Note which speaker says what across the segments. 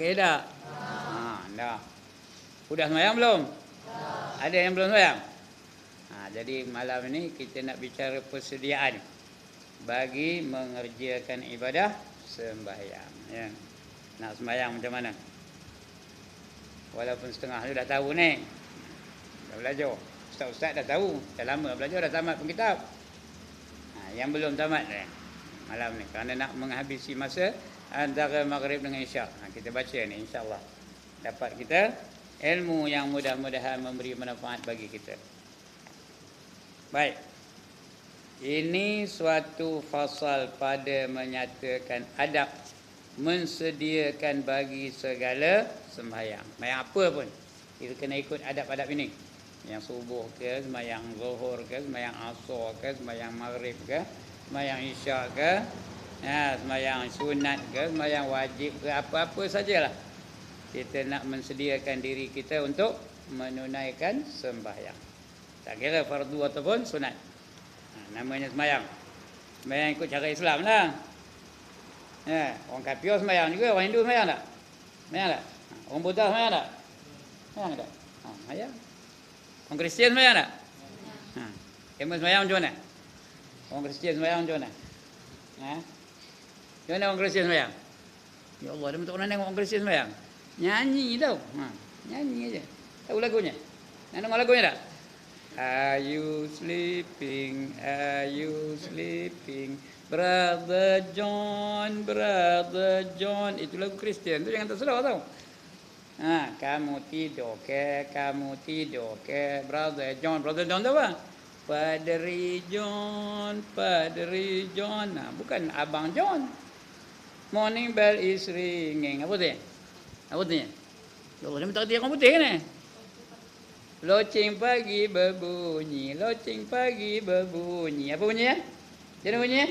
Speaker 1: ke tak? Dah. Sudah sembahyang belum? Ada yang belum sembahyang? Jadi malam ini kita nak bicara persediaan bagi mengerjakan ibadah sembahyang. Ya. Nak sembahyang macam mana? Walaupun setengah tu dah tahu ni. Dah belajar. Ustaz-ustaz dah tahu. Dah lama belajar, dah tamat pun kitab. Yang belum tamat malam ni. Kerana nak menghabisi masa antara maghrib dengan isyak. Kita baca ni insya-Allah. Dapat kita ilmu yang mudah-mudahan memberi manfaat bagi kita. Baik. Ini suatu fasal pada menyatakan adab mensediakan bagi segala sembahyang. Sembahyang apa pun, kita kena ikut adab-adab ini. Yang subuh ke, sembahyang zuhur ke, sembahyang asar ke, sembahyang maghrib ke, sembahyang isyak ke, sembahyang sunat ke, sembahyang wajib ke, apa-apa sajalah. Kita nak mensediakan diri kita untuk menunaikan sembahyang. Tak kira fardu ataupun sunat. Namanya sembahyang. Sembahyang ikut cara Islam lah. Orang kafir sembahyang juga, orang Hindu sembahyang tak? Sembahyang tak? Orang Buddha sembahyang tak? Sembahyang tak? Sembahyang. Orang Kristian sembahyang tak? Kamu sembahyang macam mana? Orang Kristian sembahyang macam mana? Macam mana orang Kristian sembahyang? Ya Allah, dia tak pernah tengok orang Kristian sembahyang. Nyanyi tau. Nyanyi aja. Tahu lagunya? Nak dengar lagunya tak? Are you sleeping? Are you sleeping? Brother John, Brother John. Itu lagu Kristian. Tu jangan tersalah tau. Kamu tidur ke? Kamu tidur ke? Brother John. Brother John tu apa? Padri John, Padri John. Bukan Abang John. Morning bell is ringing. Apa tu? Apa tu? Allah, dia minta orang putih kan ni? Loceng pagi berbunyi, loceng pagi berbunyi. Apa bunyi ya? Jadi bunyi ya?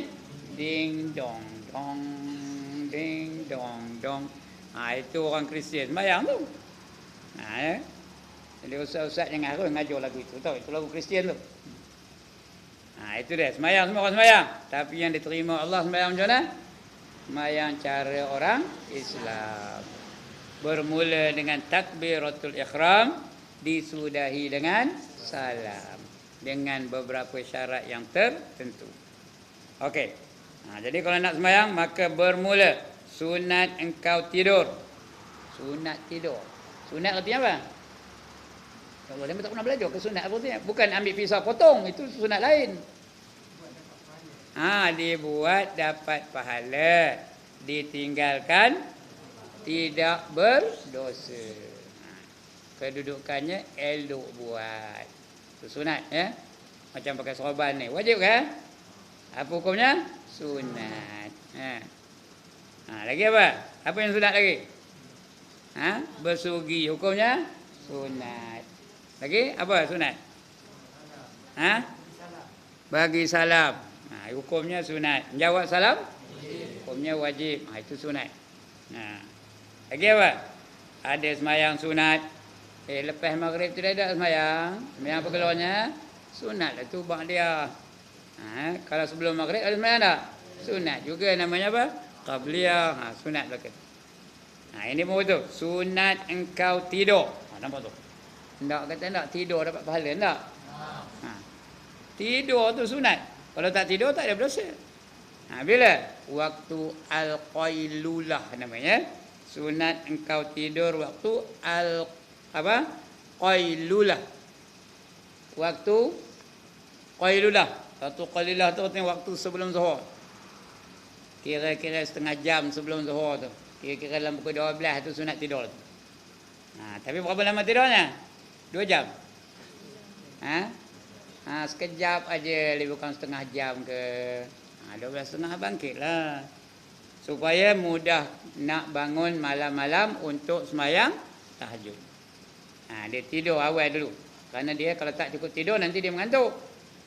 Speaker 1: Ding dong dong, ding dong dong. Itu orang Kristian sembahyang tu. Jadi ustaz-ustaz yang ngajar lagu itu tahu, itu lagu Kristian tu. Itu dia, sembahyang semua orang sembahyang. Tapi yang diterima Allah sembahyang macam mana? Sembahyang cara orang Islam. Bermula dengan takbiratul ihram, disudahi dengan salam, dengan beberapa syarat yang tertentu. Okey. Jadi kalau nak sembahyang maka bermula sunat engkau tidur. Sunat tidur. Sunat artinya apa? Kalau dia tak pernah belajar ke sunat apa artinya? Bukan ambil pisau potong, itu sunat lain. Dibuat dapat pahala, ditinggalkan tidak berdosa. Kedudukannya elok buat. Itu sunat ya. Macam pakai sorban ni. Wajib kan? Apa hukumnya? Sunat. Lagi apa? Apa yang sunat lagi? Bersugi. Hukumnya? Sunat. Lagi? Apa sunat? Bagi salam. Hukumnya sunat. Jawab salam? Hukumnya wajib. Itu sunat. Lagi apa? Ada sembahyang sunat. Lepas maghrib tu dah ada sembahyang. Sembahyang apa keluarnya? Sunat lah tu bak dia. Kalau sebelum maghrib ada sembahyang tak? Sunat juga, namanya apa? Qabliyah. Sunat belakang. Ini pun betul. Sunat engkau tidur. Nampak tu? Tak kata tak tidur dapat pahala tak? Tidur tu sunat. Kalau tak tidur tak ada berdosa. Bila? Waktu al-qailulah namanya. Sunat engkau tidur waktu qailulah. Waktu qailulah. Waktu qailulah tu artinya waktu sebelum zuhur. Kira-kira setengah jam sebelum zuhur tu. Kira-kira dalam pukul 12 tu sunat tidur tu. Tapi berapa lama tidurnya? 2 jam. Sekejap aja, lebih kurang setengah jam ke. 12.30 bangkitlah. Supaya mudah nak bangun malam-malam untuk sembahyang tahajud. Dia tidur awal dulu. Kerana dia kalau tak cukup tidur nanti dia mengantuk.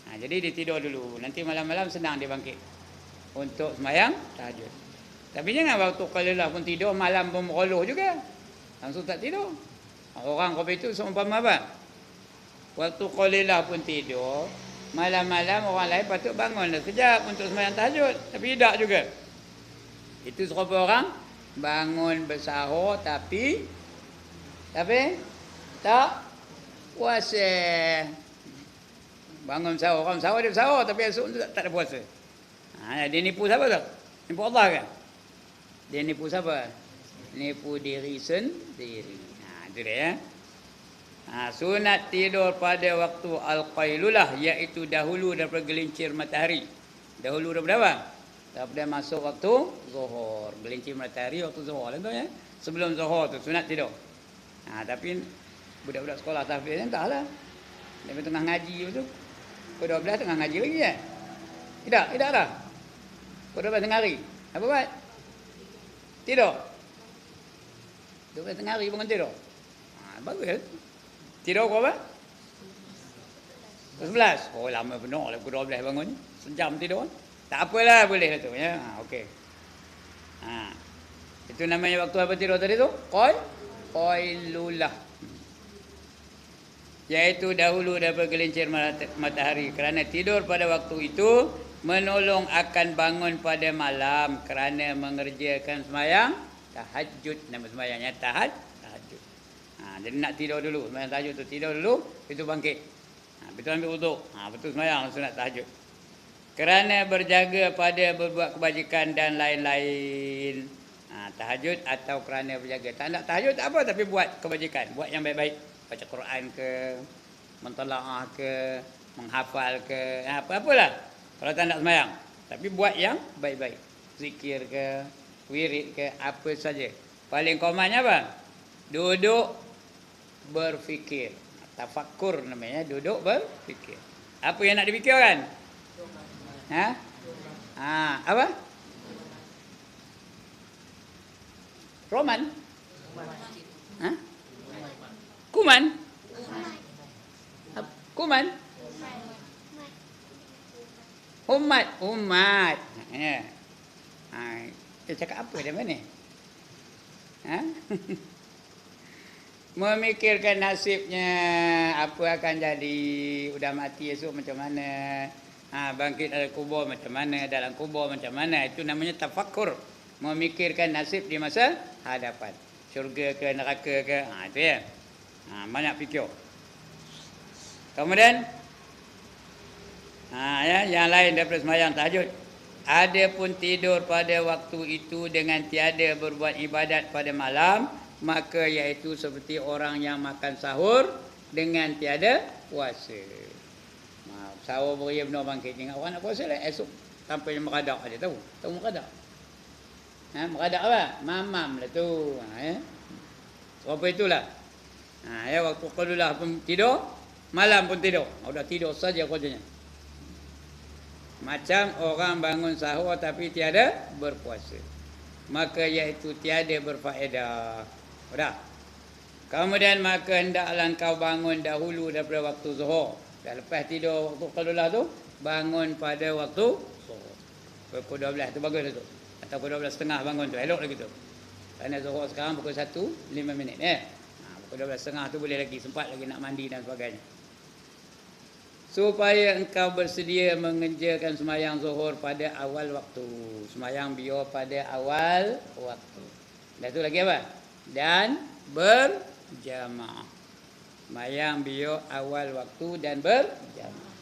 Speaker 1: Jadi dia tidur dulu. Nanti malam-malam senang dia bangkit untuk sembahyang tahajud. Tapi jangan waktu qailulah pun tidur, malam pun meroloh juga. Langsung tak tidur. Orang kopi itu seumpama apa? Waktu qailulah pun tidur, malam-malam orang lain patut bangun sekejap untuk sembahyang tahajud. Tapi tidak juga. Itu serupa orang bangun bersahur tapi tak puasa. Bangun sahur, orang sahur dia bersahur tapi esok tu tak ada puasa. Dia nipu siapa tu? Nipu Allah kan? Dia nipu siapa? Nipu diri sendiri. Itu dia ya. Sunat tidur pada waktu al-qailulah, iaitu dahulu daripada gelincir matahari. Dahulu daripada apa? Daripada masuk waktu zuhur. Gelincir matahari waktu zuhur lah tu ya. Sebelum zuhur tu sunat tidur. Tapi budak-budak sekolah tahfiz ni entahlah. Dia tengah ngaji tu. Pukul 12 tengah ngaji lagi ya? Tidak dah. Pukul 12 tengah hari. Apa buat? Tidur. 12 tengah hari bangun tidur. Bagus. Tidur pukul apa? Pukul 11. Oh lama benar lah pukul 12 bangun. Sejam tidur. Tak apalah, boleh lah tu ya. Okey. Itu namanya waktu apa tidur tadi tu? Qailulah. Iaitu dahulu daripada gelincir matahari, kerana tidur pada waktu itu menolong akan bangun pada malam kerana mengerjakan sembahyang tahajud. Nama sembahyangnya tahajud. Jadi nak tidur dulu, sembahyang tahajud tu tidur dulu, itu bangkit. Betul ambil wuduk. Betul sembahyang sunat tahajud. Kerana berjaga pada berbuat kebajikan dan lain-lain. Tahajud atau kerana berjaga. Tak nak tahajud tak apa, tapi buat kebajikan, buat yang baik-baik. Baca Quran ke, mentalaah ke, menghafal ke, apa-apalah. Kalau tak nak sembahyang, tapi buat yang baik-baik. Zikir ke, wirid ke, apa saja. Paling komannya apa? Duduk berfikir. Tafakkur namanya, duduk berfikir. Apa yang nak difikirkan? Apa? Roman? Kuman? Kuman? Umat. Dia cakap apa dia mana? Memikirkan nasibnya, apa akan jadi, udah mati esok macam mana, bangkit dari kubur macam mana, dalam kubur macam mana. Itu namanya tafakkur. Memikirkan nasib di masa hadapan. Syurga ke, neraka ke, itu ya. Banyak fikir. Kemudian yang lain daripada sembahyang tahajud. Ada pun tidur pada waktu itu dengan tiada berbuat ibadat pada malam, maka iaitu seperti orang yang makan sahur dengan tiada puasa. Sahur beria benar bangkit, ingat orang nak puasa lah, esok tampaknya meradak aja tahu. Tahu meradak? Meradak apa? Mamam lah tu. Apa itulah. Waktu qalulah pun tidur, malam pun tidur. Dah tidur saja kerjanya. Macam orang bangun sahur tapi tiada berpuasa, maka iaitu tiada berfaedah. Dah. Kemudian maka hendaklah kau bangun dahulu daripada waktu zuhur. Dah lepas tidur waktu qalulah tu, bangun pada waktu zuhur. Pukul 12 tu bagus tu. Atau pukul 12.30 bangun tu, elok lagi tu. Kerana zuhur sekarang pukul 1:05 Pukul 12.30 tu boleh lagi, sempat lagi nak mandi dan sebagainya. Supaya engkau bersedia mengerjakan sembahyang zuhur pada awal waktu. Sembahyang biar pada awal waktu. Dah tu lagi apa? Dan berjamaah. Sembahyang biar awal waktu dan berjamaah.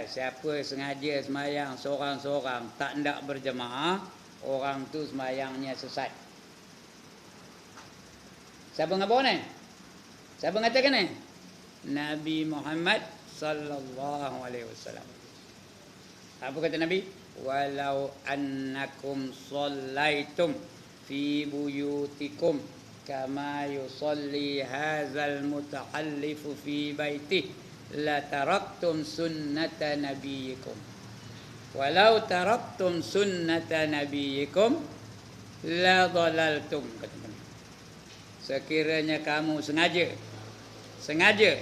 Speaker 1: Siapa sengaja sembahyang seorang-seorang tak hendak berjamaah, orang tu sembahyangnya sesat. Siapa ngapa ni? Siapa ngatakan ni? Nabi Muhammad sallallahu alaihi wasallam. Apa kata Nabi? Walau annakum shallaitum fi buyutikum kama yusalli hadzal muta'allifu fi baitihi la taraktum sunnata nabiyikum. Walau taraktum sunnata nabiyikum la dhalaltum. Sekiranya kamu sengaja,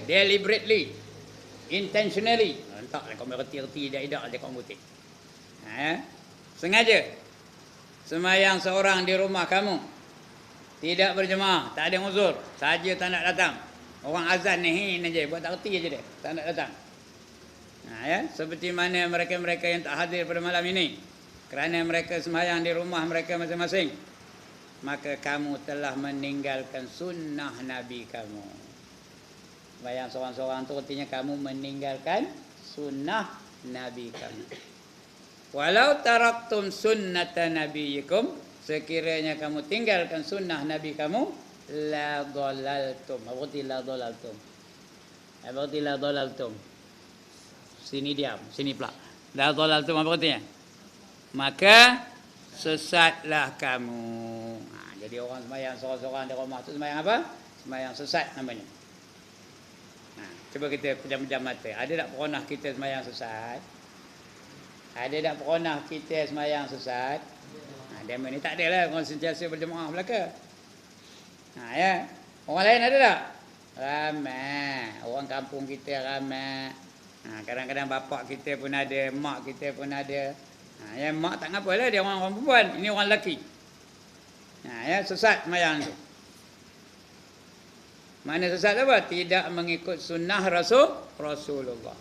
Speaker 1: deliberately, intentionally, entahlah kau mengerti dia kau putih. Sengaja sembahyang seorang di rumah kamu, tidak berjemaah, tak ada uzur, saja tak nak datang. Orang azan ni aja, buat tak reti aja dia, tak nak datang. Seperti mana mereka-mereka yang tak hadir pada malam ini, kerana mereka sembahyang di rumah mereka masing-masing. maka kamu telah meninggalkan sunnah Nabi kamu. Bayang seorang-seorang tu artinya kamu meninggalkan sunnah Nabi kamu. Walau taraktum sunnata nabiyikum, sekiranya kamu tinggalkan sunnah Nabi kamu, la dhalaltum. Apa arti la dhalaltum? Apa arti la dhalaltum? Sini diam, sini pula. La dhalaltum apa artinya? Maka sesatlah kamu. Jadi orang sembahyang seorang-seorang di rumah tu sembahyang apa? Sembahyang sesat namanya. Cuba kita pejam-pejam mata. Ada tak pernah kita sembahyang sesat? Ada tak pernah kita sembahyang sesat? Demo ni tak ada lah. Orang sentiasa berjemaah belaka. Ya. Orang lain ada tak? Ramai. Orang kampung kita ramai. Kadang-kadang bapak kita pun ada. Mak kita pun ada. Ya, mak tak ngapa lah. Dia orang perempuan. Ini orang lelaki. Ya, sesat sembahyang tu. Mana sesat apa? Tidak mengikut sunnah Rasulullah.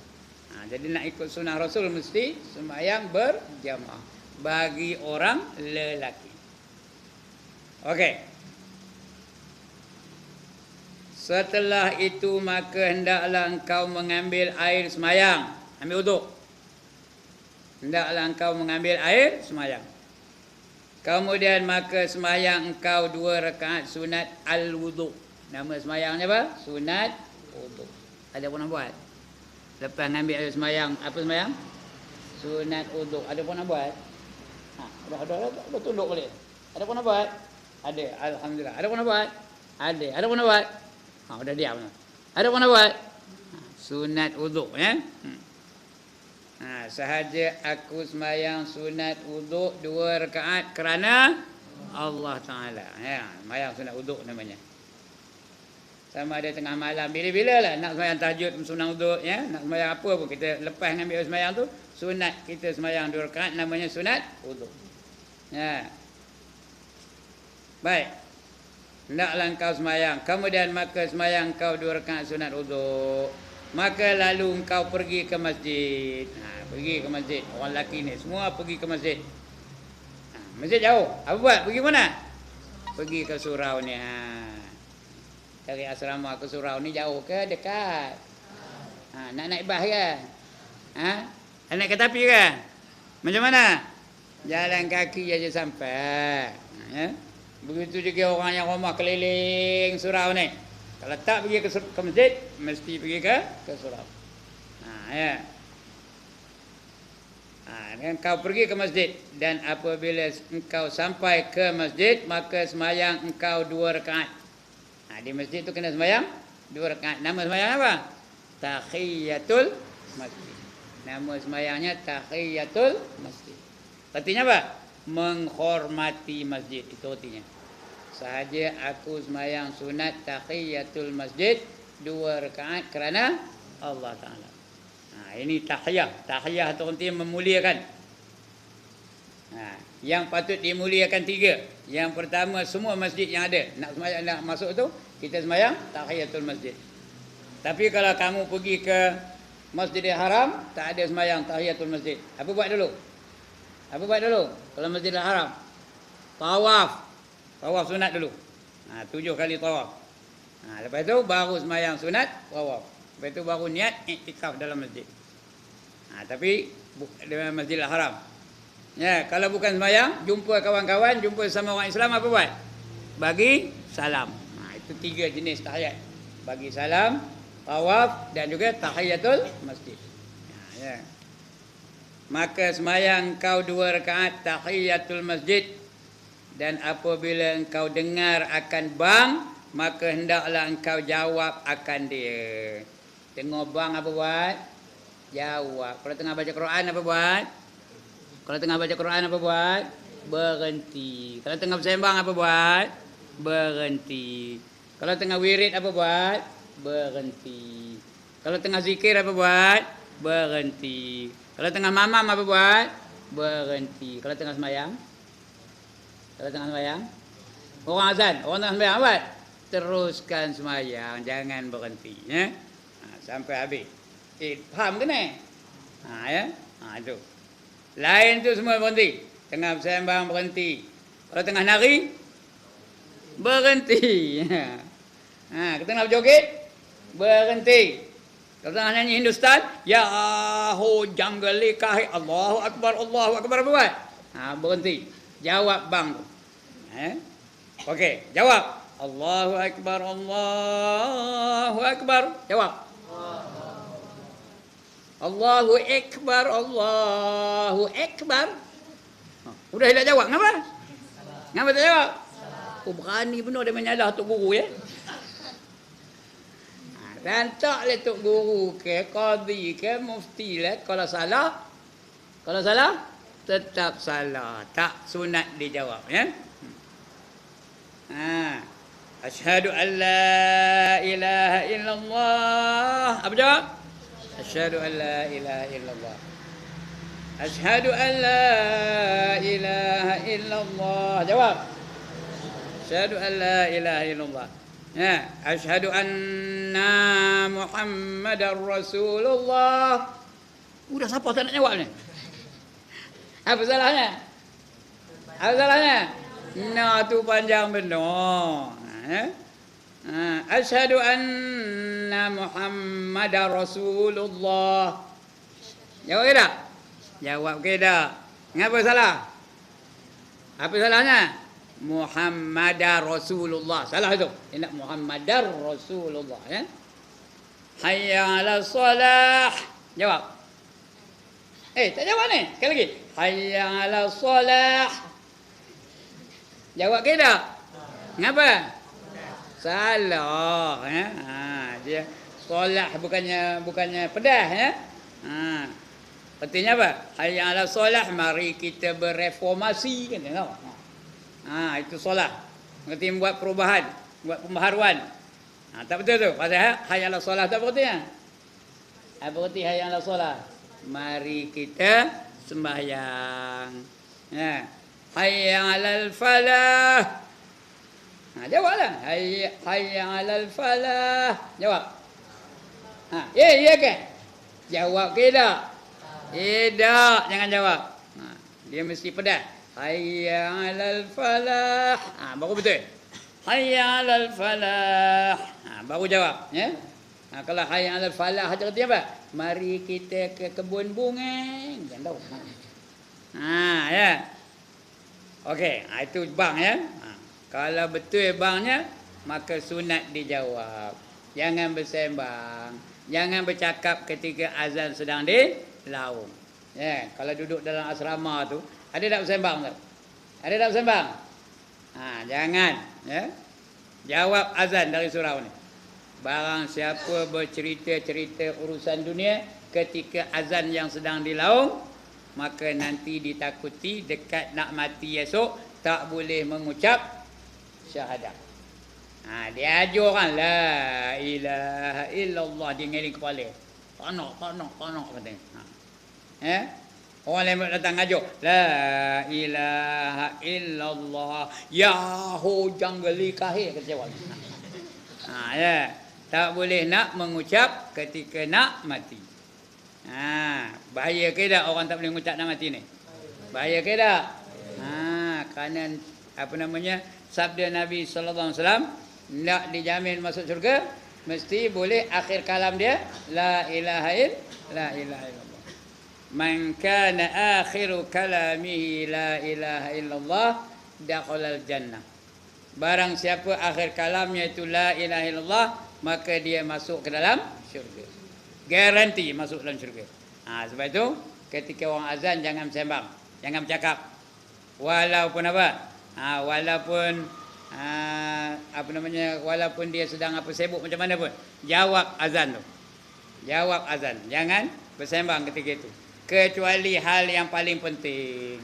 Speaker 1: Jadi nak ikut sunnah Rasul mesti sembahyang berjamaah bagi orang lelaki. Okey. Setelah itu maka hendaklah engkau mengambil air sembahyang, ambil wuduk. Hendaklah engkau mengambil air sembahyang. Kemudian maka sembahyang engkau 2 rakaat sunat al-wuduk. Nama sembahyangnya apa? Sunat wuduk. Ada pun nak buat? Lepas ambil air sembahyang, apa sembahyang? Sunat wuduk. Ada pun nak buat? Dah tunduk balik. Ada pun nak buat? Ada. Alhamdulillah. Ada pun nak buat? Ada. Ada pun nak buat? Dah diam. Ada pun nak buat? Sunat wuduk ya. Sahaja aku sembahyang sunat wuduk 2 rakaat kerana Allah Ta'ala. Ya, sembahyang sunat wuduk namanya. Sama ada tengah malam, bila-bila lah nak sembahyang tahajud, sunat wuduk ya. Nak sembahyang apa pun kita lepas ambil sembahyang tu, sunat kita sembahyang 2 rakaat namanya sunat wuduk. Ya. Baik. Hendaklah engkau sembahyang. Kemudian maka sembahyang engkau 2 rakaat sunat wuduk. Maka lalu engkau pergi ke masjid. Pergi ke masjid. Orang lelaki ni semua pergi ke masjid. Masjid jauh. Apa buat? Pergi mana? Pergi ke surau ni. Dari asrama ke surau ni jauh ke dekat? Nak naik bas ke? Nak naik kereta api ke? Macam mana? Jalan kaki aja sampai. Ya? Begitu juga orang yang rumah keliling surau ni. Kalau tak pergi ke masjid, mesti pergi ke surau. Ya. Engkau pergi ke masjid dan apabila engkau sampai ke masjid, maka sembahyang engkau 2 rakaat. Di masjid tu kena sembahyang 2 rakaat. Nama sembahyang apa? Tahiyatul masjid. Nama sembahyangnya tahiyatul masjid. Artinya apa? Menghormati masjid. Itu artinya. Sahaja aku sembahyang sunat tahiyatul masjid 2 rakaat kerana Allah Ta'ala. Ini tahiyah. Tahiyah itu artinya memuliakan. Yang patut dimuliakan 3. Yang pertama, semua masjid yang ada. Nak sembahyang, nak masuk tu, kita sembahyang tahiyatul masjid. Tapi kalau kamu pergi ke Masjidil Haram, tak ada sembahyang tahiyatul masjid. Apa buat dulu? Apa buat dulu? Kalau Masjidil Haram, tawaf. Tawaf sunat dulu. 7 kali tawaf. Lepas tu baru sembahyang sunat tawaf. Lepas tu baru niat iktikaf dalam masjid. Tapi dalam Masjidil Haram. Ya, kalau bukan sembahyang, jumpa kawan-kawan, jumpa sama orang Islam, apa buat? Bagi salam. Itu 3 jenis tahiyat. Bagi salam, tawaf dan juga tahiyatul masjid. Ya. Maka sembahyang engkau 2 rakaat tahiyatul masjid, dan apabila engkau dengar akan bang, maka hendaklah engkau jawab akan dia. Tengok bang apa buat? Jawab. Kalau tengah baca Quran apa buat? Kalau tengah baca Quran apa buat? Berhenti. Kalau tengah bersembang apa buat? Berhenti. Kalau tengah wirid apa buat? Berhenti. Kalau tengah zikir apa buat? Berhenti. Kalau tengah mamam apa buat? Berhenti. Kalau tengah sembahyang? Kalau tengah sembahyang? Orang azan, orang tengah sembahyang apa? Teruskan sembahyang, jangan berhenti. Ya? Sampai habis. Faham ke ni? Ya? Itu. Lain tu semua berhenti. Tengah bersembang berhenti. Kalau tengah nari, Berhenti. Kita nak berjoget, berhenti. Kalau tengah nyanyi Hindustan, ya ho janggali kahi Allahu Akbar buat. Berhenti. Jawab bang tu. Okey, jawab. Allahu Akbar. Jawab. Allahu Akbar. Udah tak jawab, ngapa? Ngapa tak jawab? Berani benar dia menyalah tok guru ya. Rantak le tok guru ke, qadi ke, mufti le. Kalau salah tetap salah. Tak sunat dijawab ya. Asyhadu an la ilaha illallah. Apa jawab? Asyhadu an la ilaha illallah. Asyhadu an la ilaha illallah. Jawab. Asyhadu an la ilaha illallah. Asyhadu anna Muhammadar Rasulullah. Udah siapa tak nak jawab ni? Apa salahnya? Nah tu panjang benar. Asyhadu anna Muhammadar Rasulullah. Jawab ke tak? Jawab ke tak? Ngapa salah? Apa salahnya? Muhammadar Rasulullah. Salah tu. Nak Muhammadar Rasulullah ya. Hayya 'ala salah. Jawab. Tak jawab ni. Sekali lagi. Hayya 'ala salah. Jawab ke tak? Ngapa? Salah ya. Dia solah bukannya pedah ya. Artinya apa? Hayya 'ala solah, mari kita bereformasi kan tahu. Itu solah. Mengerti buat perubahan, buat pembaharuan. Tak betul tu. Pasal hayya 'ala solah tak berarti. Apa arti hayya 'ala solah? Mari kita sembahyang. Ya. Hayya 'alal falah. Jawablah. Hayya 'alal falah. Jawab. Ya ke? Jawab ke tak? Tak, jangan jawab. Dia mesti pedas. Hayya 'alal falah. Baru betul. Hayya 'alal falah. Baru jawab, ya. Kalau hayya 'alal falah ada arti apa? Mari kita ke kebun bunga. Jangan tahu. Ya. Okey, itu bang ya. Kalau betul bangnya, maka sunat dijawab. Jangan bersembang. Jangan bercakap ketika azan sedang dilaung. Ya, kalau duduk dalam asrama tu, ada tak bersembang tak? Ada tak bersembang? Jangan, ya. Jawab azan dari surau ni. Barang siapa bercerita-cerita urusan dunia ketika azan yang sedang dilaung, maka nanti ditakuti dekat nak mati esok tak boleh mengucap syahadat. Dia ajar kan la ilaha illallah, dia ngeling kepala. Tak nak katanya. Orang lain datang ajar la ilaha illallah ya ho janggali kahir kata jawab. Ya, tak boleh nak mengucap ketika nak mati. Bahaya ke tak orang tak boleh mengucap nak mati ni? Bahaya ke tak? Kerana sabda Nabi sallallahu alaihi wasallam, nak dijamin masuk syurga mesti boleh akhir kalam dia la ilaha illallah. Man kana akhiru kalamihi la ilaha illallah dakhalal jannah. Barang siapa akhir kalamnya itu la ilaha illallah, maka dia masuk ke dalam syurga. Garanti masuk dalam syurga. Sebab itu ketika orang azan jangan sembang, jangan bercakap. Walaupun apa? Walaupun dia sedang sibuk macam mana pun, jawab azan tu. Jawab azan. Jangan bersembang ketika itu. Kecuali hal yang paling penting.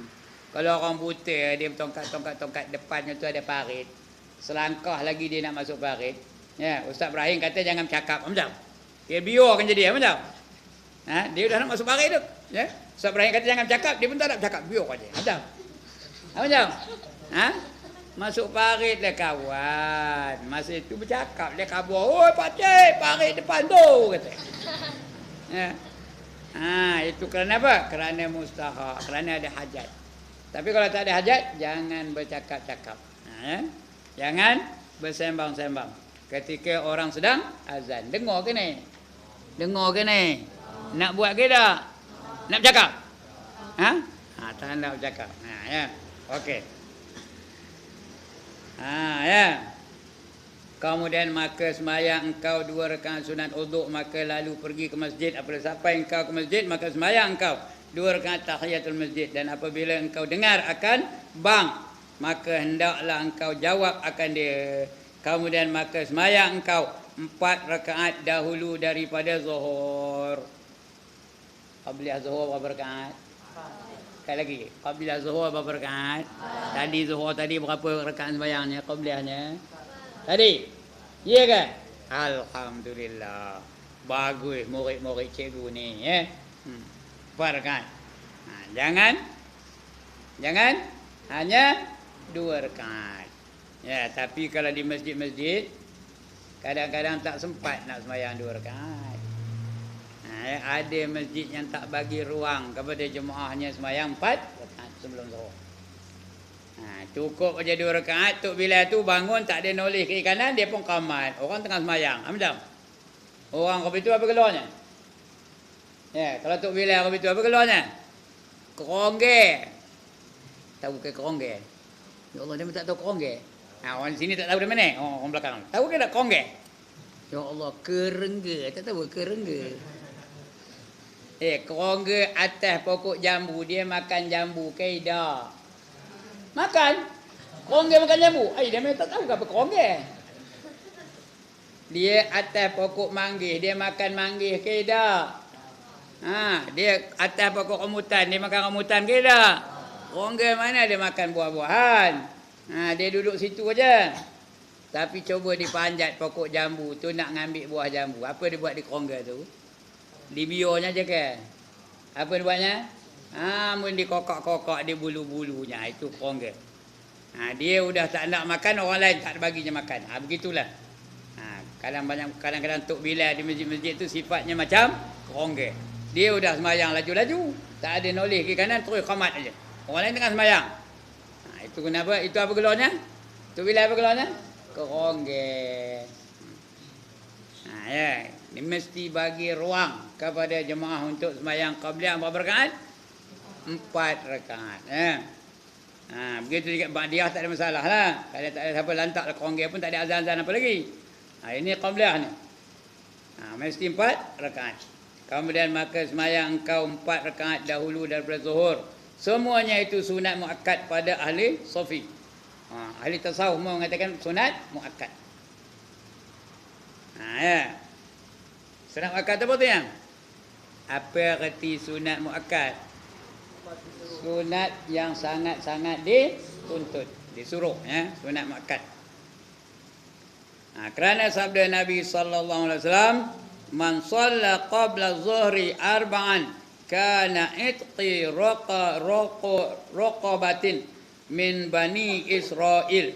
Speaker 1: Kalau orang buta, dia tongkat depannya tu ada parit. Selangkah lagi dia nak masuk parit. Ya, Ustaz Ibrahim kata jangan bercakap. Macam? Dia biarkan jadi macam? Dia dah nak masuk parit tu. Ya. Ustaz Ibrahim kata jangan bercakap, dia pun tak nak bercakap, biarkan je. Macam? Masuk parit lah kawan. Masa itu bercakap dia kabur. "Oi pakcik, parit depan tu," kata. Ya. Itu kerana apa? Kerana mustahak, kerana ada hajat. Tapi kalau tak ada hajat, jangan bercakap-cakap. Jangan bersembang-sembang ketika orang sedang azan. Dengar ke ni? Dengar ke ni? Nak buat ke tak? Nak bercakap? Ha? Tak nak bercakap. Ya. Okey. Ya. Kemudian maka sembahyang engkau 2 rakaat sunat uduk, maka lalu pergi ke masjid. Apabila sampai engkau ke masjid, maka sembahyang engkau 2 rakaat tahiyatul masjid. Dan apabila engkau dengar akan bang, maka hendaklah engkau jawab akan dia. Kemudian maka sembahyang engkau 4 rakaat dahulu daripada zuhur. Qabliyah zuhur berapa rakaat? Sekali lagi. Qabliyah zuhur berapa rakaat? Tadi zuhur tadi berapa rakaat sembahyangnya? Qabliyahnya? Tadi? Ya ke? Alhamdulillah. Bagus murid-murid cikgu ni. 4 rakaat. Jangan hanya 2 rakaat. Ya, tapi kalau di masjid-masjid kadang-kadang tak sempat nak sembahyang 2 rakaat. Ada masjid yang tak bagi ruang kepada jemaahnya sembahyang 4 rakaat sebelum zuhur. Cukup aja 2 rakaat. Tok Bilal tu bangun tak ada noleh kiri kanan, dia pun qamat. Orang tengah sembahyang. Macam orang kopi tu apa keluarnya? Ya, kalau Tok Bilal kopi tu apa keluarnya? Kerongge. Tahu ke kerongge? Ya Allah, dia tak tahu kerongge. Orang sini tak tahu dari mana? Orang belakang. Tahu ke tak kerongge? Ya Allah, kerengga. Tak tahu kerengga. Kerongga atas pokok jambu, dia makan jambu ke tak? Makan. Kerongga makan jambu. Dia memang tak tahu apa kerongga. Dia atas pokok manggis, dia makan manggis ke tak? Dia atas pokok rambutan, dia makan rambutan ke tak? Kerongga mana dia makan buah-buahan. Dia duduk situ aja. Tapi cuba dipanjat pokok jambu tu nak ngambil buah jambu. Apa dia buat di kerongga tu? Di bionya je ke? Apa dia buatnya? Mun dikokok-kokok di bulu-bulunya, itu kerongga. Dia udah tak nak makan, orang lain tak baginya makan. Begitulah. Kadang-kadang Tok Bilal di masjid-masjid tu sifatnya macam kerongga. Dia udah sembahyang laju-laju, tak ada noleh ke kanan, terus qamat aja. Orang lain tengah sembahyang. Itu kenapa? Itu apa gelarnya? Tok Bilal apa gelarnya? Kerongga. Ya, ini mesti bagi ruang kepada jemaah untuk sembahyang qabliyah berapa rakaat? 4 rakaat. Begitu juga ba'diyah tak ada masalah lah. Kalau tak ada siapa lantak kerongga pun tak ada azan-azan apa lagi. Ini qabliyah ni. Mesti 4 rakaat. Kemudian maka sembahyang engkau 4 rakaat dahulu daripada zuhur. Semuanya itu sunat muakkad pada ahli sufi. Ahli tasawuf mengatakan sunat muakkad. Ya. Sunat muakkad apa tu yang? Apa arti sunat muakkad? Sunat yang sangat-sangat dituntut, disuruh, ya, sunat muakkad. Kerana sabda Nabi sallallahu alaihi wasallam, man shalla qabla zuhri arba'an kana itqi raqabatin min bani Israel.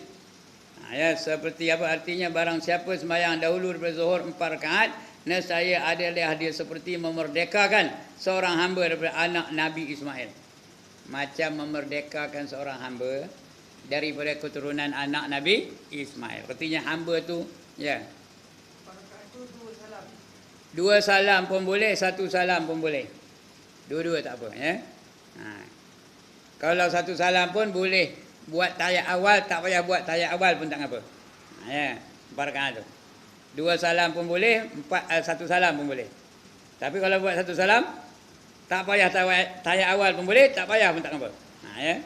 Speaker 1: Ya, seperti apa artinya? Barang siapa sembahyang dahulu daripada zuhur 4 rakaat, nescaya adalah dia seperti memerdekakan seorang hamba daripada anak Nabi Ismail. Macam memerdekakan seorang hamba daripada keturunan anak Nabi Ismail. Artinya hamba tu, ya. 2 salam pun boleh, 1 salam pun boleh. Dua-dua tak apa, ya. Kalau 1 salam pun boleh buat tahiyat awal, tak payah buat tahiyat awal pun tak apa. Ya, 4 rakaat tu. 2 salam pun boleh, 1 salam pun boleh. Tapi kalau buat 1 salam, tak payah tahiyat awal pun boleh, tak payah pun tak apa. Ya.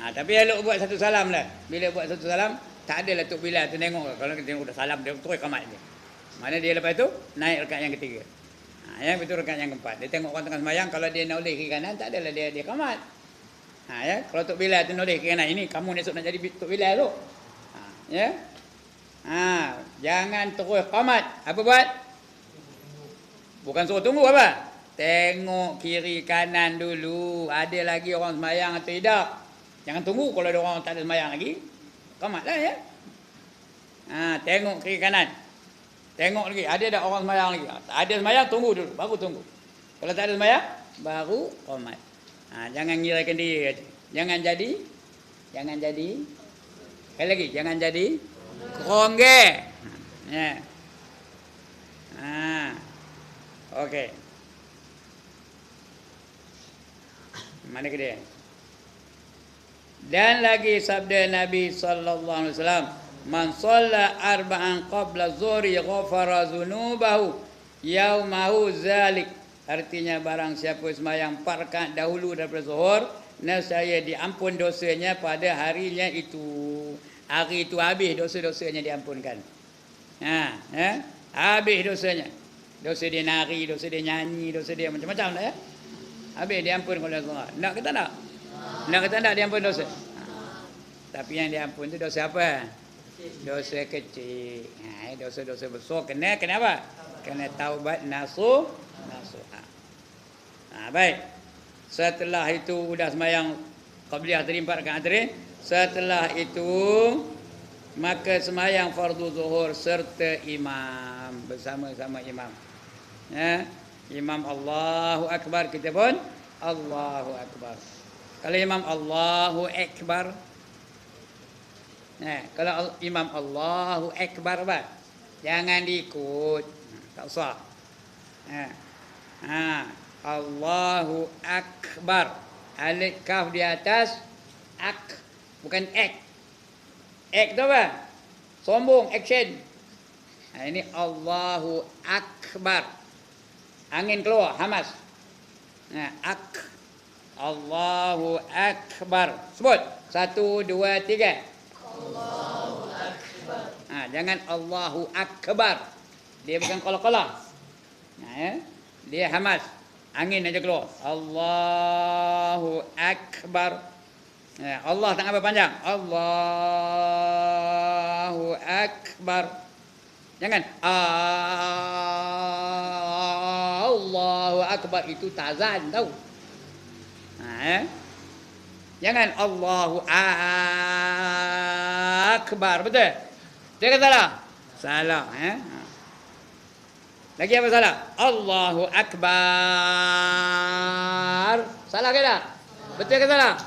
Speaker 1: Tapi elok buat 1 salam lah. Bila buat 1 salam, tak adalah Tok Bilal tu tengok. Kalau kita tengok dah salam, dia terus qamat je. Mana dia lepas tu naik rakaat yang ketiga. Ya, betul rakaat yang keempat. Dia tengok orang tengah sembahyang, kalau dia noleh ke kanan, tak adalah dia qamat. Ya, kalau Tok Bilal tu noleh ke kanan, ini kamu esok nak jadi Tok Bilal tu. Ya. Jangan terus qamat. Apa buat? Bukan suruh tunggu apa? Tengok kiri kanan dulu. Ada lagi orang sembahyang atau tidak. Jangan tunggu kalau ada orang tak ada sembahyang lagi. Qamatlah, ya. Tengok kiri kanan. Tengok lagi. Ada tak orang sembahyang lagi? Tak ada sembahyang, tunggu dulu. Baru tunggu. Kalau tak ada sembahyang, baru qamat. Jangan ngirakan diri. Jangan jadi Sekali lagi, jangan jadi kerongge. Ya. Okey. Mana ke dia? Dan lagi sabda Nabi sallallahu alaihi wasallam, "Man shalla arba'an qabla zuhri ghafara dzunubahu yaumahu zalik." Artinya barang siapa sembahyang 4 rakaat dahulu daripada zuhur, nescaya diampun dosanya pada harinya itu. Hari itu habis dosa-dosanya diampunkan. Habis dosanya. Dosa dia nari, dosa dia nyanyi, dosa dia macam-macam lah ya. Habis diampun oleh Allah. Nak kata tak? Nak kata tak diampun dosa? Tapi yang diampun tu dosa apa? Dosa kecil. Dosa-dosa besar kena apa? Kena taubat nasuh. Baik. Setelah itu sudah sembahyang qabliyah tadi 4 rakaat tadi. Setelah itu maka sembahyang fardu zuhur serta imam, bersama-sama imam. Imam Allahu Akbar, kita pun Allahu Akbar. Kalau imam Allahu Akbar, kalau imam Allahu Akbar apa? Jangan diikut, tak usah. Allahu Akbar, alif kaf di atas, bukan ek. Ek tu apa? Sombong, action. Ini Allahu Akbar. Angin keluar, hamas. Allahu Akbar. Sebut. 1, 2, 3. Allahu Akbar. Jangan Allahu Akbar. Dia bukan kola-kola. Dia hamas. Angin aja keluar. Allahu Akbar. Allah tak apa panjang. Allahu Akbar. Jangan Allahu Akbar, itu tazan tahu. Jangan Allahu Akbar, betul? Dia kata salah. Salah, Lagi apa salah? Allahu Akbar. Salah ke tak? Betul ke salah?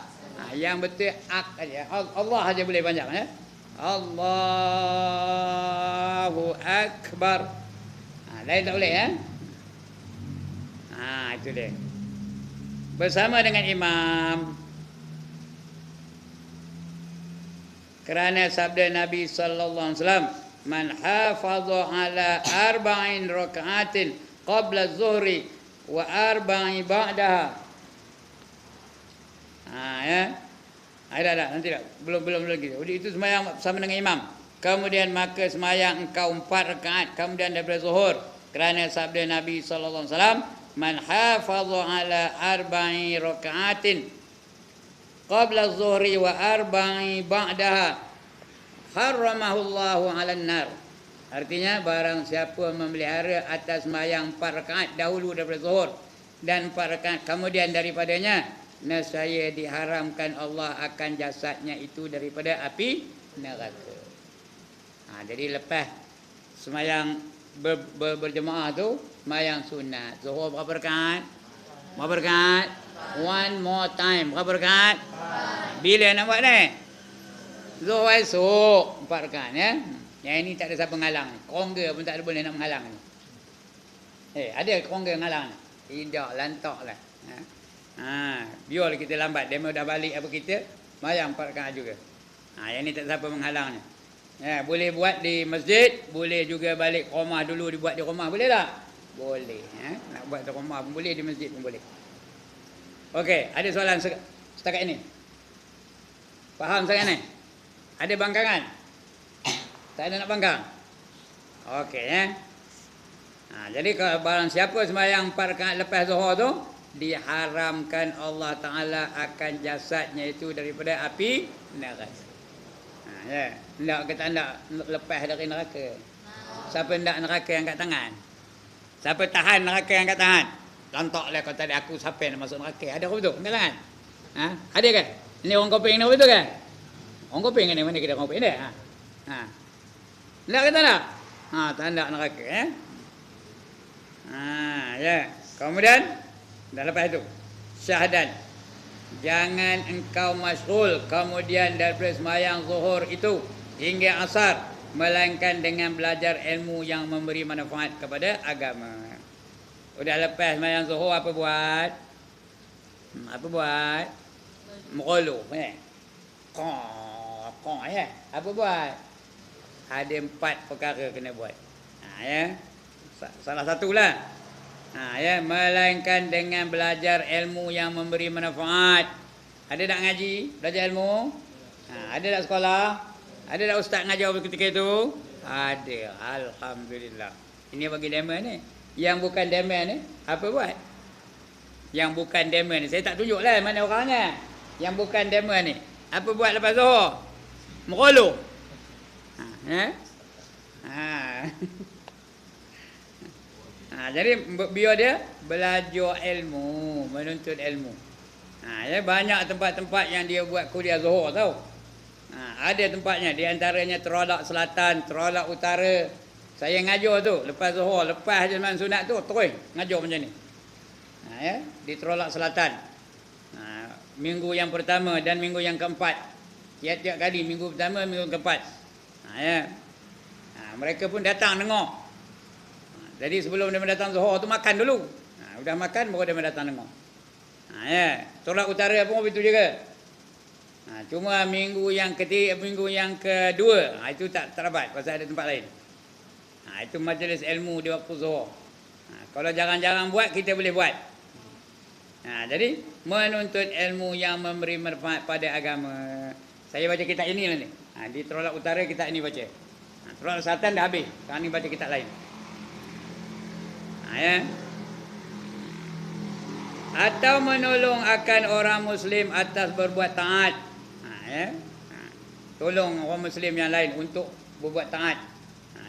Speaker 1: Yang betul aja. Allah aja boleh panjang, Allahu Akbar. Lain tak boleh, itu dia. Bersama dengan imam. Kerana sabda Nabi sallallahu alaihi wasallam, "Man hafadha ala arba'in raka'atin qabla az-zuhri wa arba'i ba'daha." Ada nanti tak? Belum lagi. Jadi itu sembahyang sama dengan imam. Kemudian maka sembahyang engkau 4 rakaat kemudian daripada zuhur. Kerana sabda Nabi sallallahu alaihi wasallam, "Man hafadha ala arba'i raka'atin qabla az-zuhri wa arba'i ba'daha harramahu Allahu 'alan nar." Artinya barang siapa memelihara atas sembahyang 4 rakaat dahulu daripada zuhur dan 4 rakaat kemudian daripadanya, nescaya diharamkan Allah akan jasadnya itu daripada api neraka. Jadi lepas sembahyang berjemaah tu, sembahyang sunat. Zuhur berapa rakaat? Berapa rakaat? One more time. Berapa rakaat? Bila nak buat ni? Zuhur esok 4 rakaat, Yang ini tak ada siapa menghalang. Kerongga pun tak ada boleh nak menghalang. Ada kerongga menghalang? Tidak, lantak lah. Biar kita lambat, demo dah balik apa kita sembahyang 4 rakaat juga. Yang ni tak siapa menghalangnya. Boleh buat di masjid, boleh juga balik rumah dulu dibuat di rumah, boleh tak? Boleh. Nak buat di rumah pun boleh, di masjid pun boleh. Okey, ada soalan setakat ini? Faham setakat ni? Ada bangkangan? Tak ada nak bangkang? Okey, jadi kalau barang siapa sembahyang 4 rakaat lepas zuhur tu, diharamkan Allah Ta'ala akan jasadnya itu daripada api neraka. Nak kata nak lepas dari neraka. Siapa nak neraka yang kat tangan? Siapa tahan neraka yang kat tangan? Lantaklah kau tadi aku siapa nak masuk neraka. Ada orang betul? Kat tangan? Ada kan? Ini orang kopeng ni betul kan? Orang kopeng ni mana kita orang kopeng dia? Nak kata nak? Tak nak neraka, Kemudian dah lepas itu syahadat. Jangan engkau masyghul kemudian daripada sembahyang zuhur itu hingga asar, melainkan dengan belajar ilmu yang memberi manfaat kepada agama. Udah lepas sembahyang zuhur apa buat? Apa buat? Mengulu, Kong, ya. Apa buat? Ada 4 perkara kena buat. Ya. Salah satulah. Ya, melainkan dengan belajar ilmu yang memberi manfaat. Ada tak ngaji, belajar ilmu? Ada tak sekolah? Ada tak ustaz ngajar ketika itu? Ada. Alhamdulillah. Ini bagi demo ni. Yang bukan demo ni, apa buat? Yang bukan demo ni, saya tak tunjuklah mana orangnya. Yang bukan demo ni, apa buat lepas zuhur? Meruluh. Jadi biar dia belajar ilmu, menuntut ilmu. Ya, banyak tempat-tempat yang dia buat kuliah zuhur tau. Ada tempatnya, di antaranya Terolak Selatan, Terolak Utara. Saya ngajar tu lepas zuhur, lepas jemaah sunat tu terus ngajar macam ni. Ya, di Terolak Selatan. Minggu yang pertama dan minggu yang keempat. Tiap-tiap kali minggu pertama, minggu keempat. Ya. Mereka pun datang dengar. Jadi sebelum dia datang zuhur tu makan dulu. Udah makan baru dia datang dengar. Ya, Terolak Utara pun begitu juga. Cuma minggu yang ketiga, minggu yang kedua, itu tak dapat pasal ada tempat lain. Itu majlis ilmu di waktu zuhur. Kalau jarang-jarang buat, kita boleh buat. Jadi menuntut ilmu yang memberi manfaat pada agama. Saya baca kitab ini lah ni. Di Terolak Utara kitab ini baca. Terolak Selatan dah habis. Sekarang ni baca kitab lain. Ya. Atau menolong akan orang Muslim atas berbuat taat. Ya. Tolong orang Muslim yang lain untuk berbuat taat.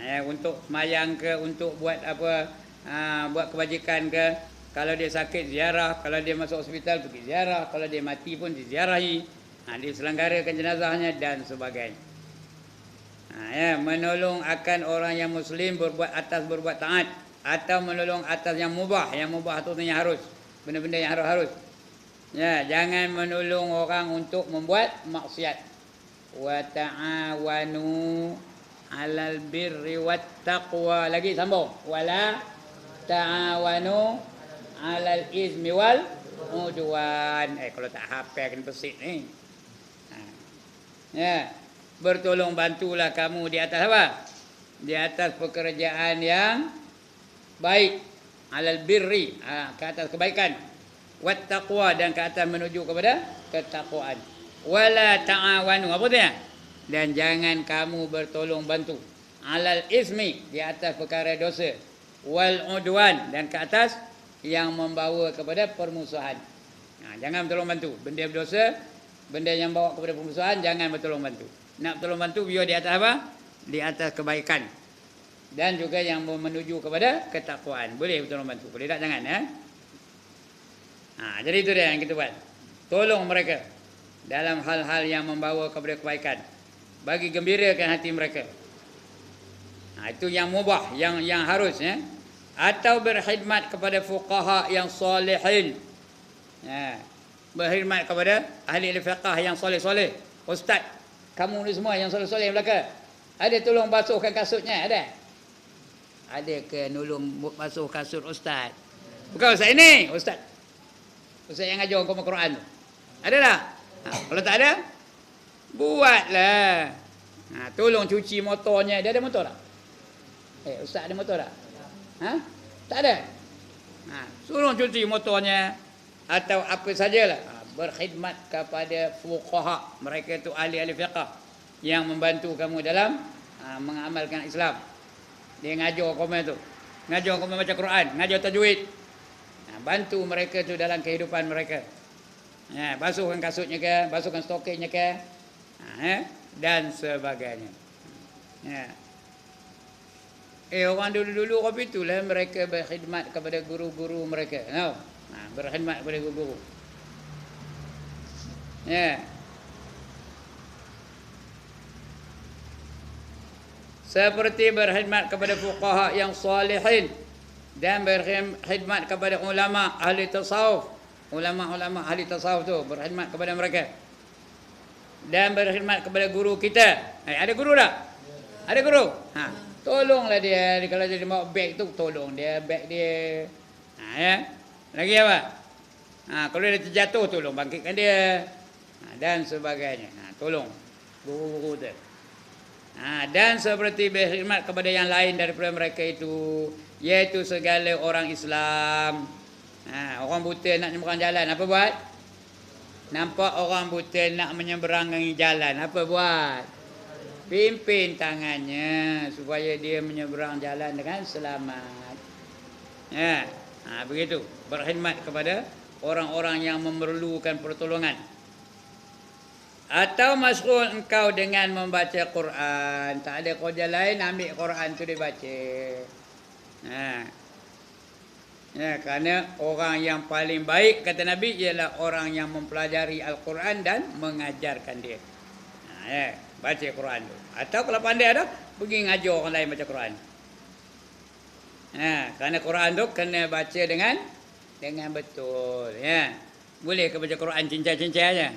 Speaker 1: Ya. Untuk semayang ke, untuk buat apa, buat kebajikan ke. Kalau dia sakit ziarah, kalau dia masuk hospital pergi ziarah, kalau dia mati pun diziarahi, diselenggarakan jenazahnya dan sebagainya. Ya. Menolong akan orang yang Muslim berbuat taat. Atau menolong atas yang mubah. Yang mubah itu yang harus. Benda-benda yang harus. Ya, jangan menolong orang untuk membuat maksiat. Wa ta'awanu 'alal birri wat taqwa. Lagi sambung. Wala ta'awanu 'alal izmi wal udwan. Kalau tak hafal kena pesit ni. Ya, bertolong bantulah kamu di atas apa? Di atas pekerjaan yang baik, alal birri, ke atas kebaikan, wat taqwa, dan ke atas menuju kepada ketakwaan. Wala ta'awanu, apa dia? Dan jangan kamu bertolong bantu alal ismi, di atas perkara dosa, wal udwan, dan ke atas yang membawa kepada permusuhan. Jangan bertolong bantu benda berdosa, benda yang bawa kepada permusuhan, jangan bertolong bantu. Nak bertolong bantu biar di atas apa? Di atas kebaikan. Dan juga yang menuju kepada ketakwaan. Boleh bertolong bantu. Boleh tak? Jangan. Ya? Jadi itu dia yang kita buat. Tolong mereka dalam hal-hal yang membawa kepada kebaikan. Bagi gembirakan hati mereka. Itu yang mubah, yang harus. Ya? Atau berkhidmat kepada fuqaha yang salihin. Ya. Berkhidmat kepada ahli fiqah yang soleh-soleh. Ustaz, kamu ni semua yang soleh-soleh belakang. Ada tolong basuhkan kasutnya? Ada? Ada ke nolong basuh kasut ustaz? Bukan ustaz ini, ustaz yang ajar hukum Al-Quran tu. Ada tak? Kalau tak ada, buatlah. Tolong cuci motornya. Dia ada motor tak? Ustaz ada motor tak? Tak ada? Tolong cuci motornya. Atau apa sajalah. Berkhidmat kepada fuqaha. Mereka itu ahli-ahli fiqah yang membantu kamu dalam mengamalkan Islam. Dia ngajar komen tu. Ngajar komen baca Quran. Ngajar tajwid. Bantu mereka tu dalam kehidupan mereka. Basuhkan kasutnya ke. Basuhkan stokenya ke. Dan sebagainya. Orang dulu-dulu kopi itulah mereka berkhidmat kepada guru-guru mereka. Berkhidmat kepada guru-guru. Seperti berkhidmat kepada fuqaha yang salihin dan berkhidmat kepada ulama ahli tasawuf ulama-ulama ahli tasawuf tu, berkhidmat kepada mereka. Dan berkhidmat kepada guru kita. Ada guru tak? Ada guru? Tolonglah dia. Kalau dia bawa beg tu, tolong dia. Beg dia. Ya. Lagi apa? Kalau dia terjatuh, tolong bangkitkan dia. Dan sebagainya. Tolong. Guru-guru tu. Dan seperti berkhidmat kepada yang lain daripada mereka itu, iaitu segala orang Islam. Orang buta nak menyeberang jalan, apa buat? Nampak orang buta nak menyeberangi jalan, apa buat? Pimpin tangannya supaya dia menyeberang jalan dengan selamat. Begitu. Berkhidmat kepada orang-orang yang memerlukan pertolongan. Atau masghul engkau dengan membaca Quran. Tak ada kerja lain, ambil Quran tu dibaca. Kerana orang yang paling baik, kata Nabi, ialah orang yang mempelajari Al-Quran dan mengajarkan dia. Baca Quran tu. Atau kalau pandai ada, pergi ngajar orang lain baca Quran. Kerana Quran tu kena baca dengan betul. Boleh ke baca Quran cincai-cincai aja?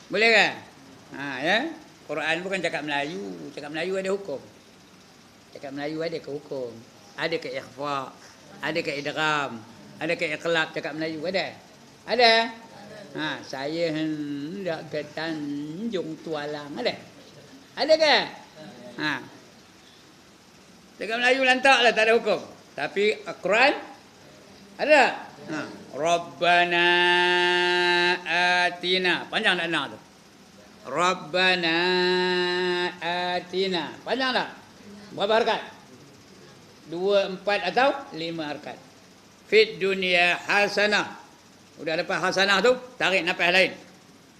Speaker 1: Boleh ke? Quran bukan cakap Melayu. Cakap Melayu ada hukum. Cakap Melayu ada ke hukum? Ada ke ikhfa? Ada ke idgham? Ada ke iqlab cakap Melayu? Ada? Saya hendak ke Tanjung Tualang. Ada ke? Cakap Melayu lantaklah, tak ada hukum. Tapi Al-Quran ada. Rabbana atina. Panjang tak nak tu? Rabbana atina. Panjang tak? Berapa harakat? 2, 4 atau 5 harakat. Fid dunia hasanah. Udah lepas hasanah tu, tarik nafas lain.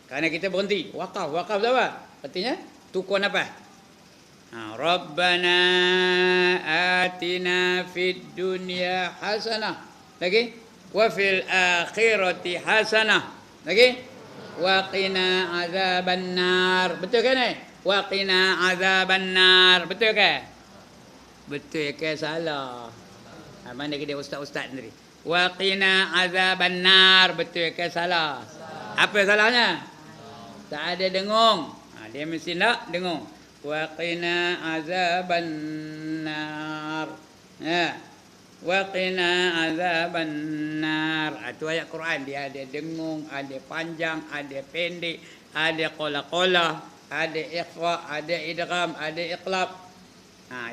Speaker 1: Kerana kita berhenti. Waqaf. Waqaf tu apa? Artinya tukar nafas. Rabbana atina fid dunya hasanah. Lagi? Wa fil akhirati hasanah. Lagi? Wa qina azabannar. Betul ke ni? Wa qina azabannar. Betul ke? Betul ke salah? Mana ke dia ustaz-ustaz sendiri? Wa qina azabannar. Betul ke salah? Apa salahnya? Tak ada dengung. Dia mesti nak dengung. Wa qina azabannar. Wa qina azabannar. Itu ayat Quran. Dia ada dengung, ada panjang, ada pendek, ada qala-qala, ada ikhfa, ada idgham, ada iqlab.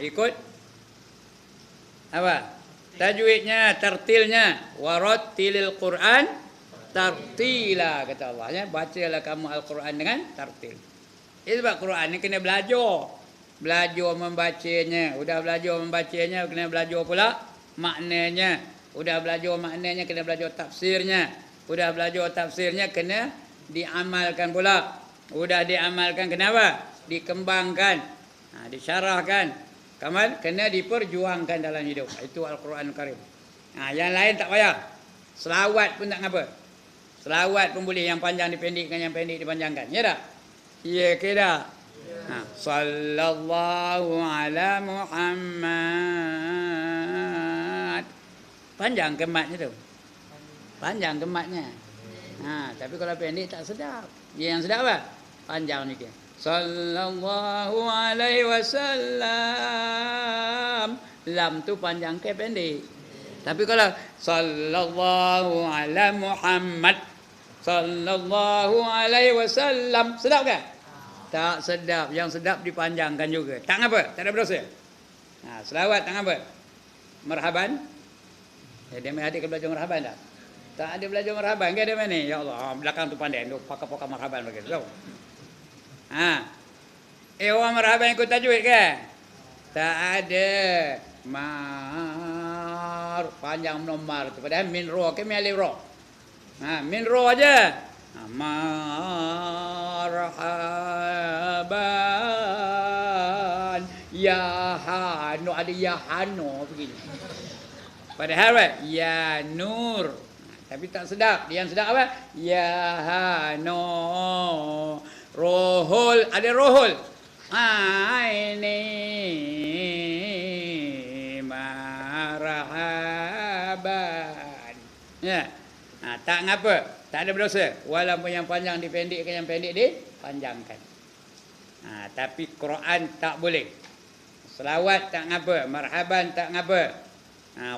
Speaker 1: Ikut apa? Tajwidnya, tartilnya. Warattilil Quran tartila, kata Allah ya. Bacalah kamu Al-Quran dengan tartil. Sebab Quran ni kena belajar. Belajar membacanya. Udah belajar membacanya, kena belajar pula maknanya. Udah belajar maknanya, kena belajar tafsirnya. Udah belajar tafsirnya, kena diamalkan pula. Udah diamalkan, kenapa? Dikembangkan, disyarahkan. Kamal, kena diperjuangkan dalam hidup. Itu Al-Quran Karim. Yang lain tak payah. Selawat pun tak ngapa. Selawat pun boleh, yang panjang dipendekkan, yang pendek dipanjangkan. Ya tak? Ya ke tak? Sallallahu ala Muhammad. Panjang kematnya tu. Panjang kematnya. Tapi kalau pendek tak sedap. Yang sedap apa? Panjang ni ke. Sallallahu alaihi wasallam. Lam tu panjang ke pendek. Tapi kalau sallallahu ala Muhammad, sallallahu alaihi wasallam, sedap ke? Tak sedap. Yang sedap dipanjangkan juga. Tak ngapa? Tak ada berdosa. Selawat tak ngapa? Marhaban. Dia adik belajar marhaban tak? Tak ada belajar marhaban ke dia mana? Ya Allah, belakang tu pandai. Dia pakar-pakar marhaban begitu. Tahu? Orang marhaban ikut tajwid ke? Tak ada. Mar panjang nomor tu. Padahal min ro ke min alif ro. Min ro aja. Marhaban ya hanu, ada ya hanu begini. Padahal ya nur. Tapi tak sedap. Yang sedap apa? Ya hanu. Rohul, ada rohul. Ini marhaban. Ya. Tak ngapa, tak ada berdosa. Walaupun yang panjang dipendekkan, yang pendek dipanjangkan. Tapi Quran tak boleh. Selawat tak ngapa, marhaban tak ngapa.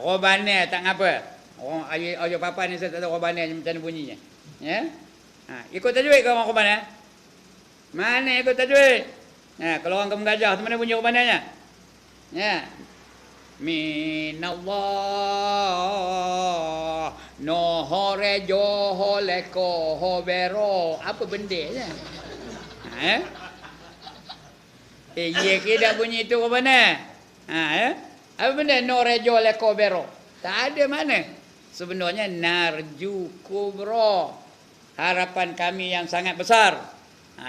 Speaker 1: Robannya tak ngapa. Orang ayo papa ni saya tak tahu robannya macam mana bunyinya. Ya? Ikut tajwid ke orang robannya? Mana ikut tajwid? Kalau orang kamu gajah tu mana bunyi robannya? Ya. Minallah nohore joho leko hobero. Apa bendanya? Ye kita bunyi itu ke mana? Ya? Apa benda no rejo leko bero? Tak ada mana. Sebenarnya narju kubro. Harapan kami yang sangat besar.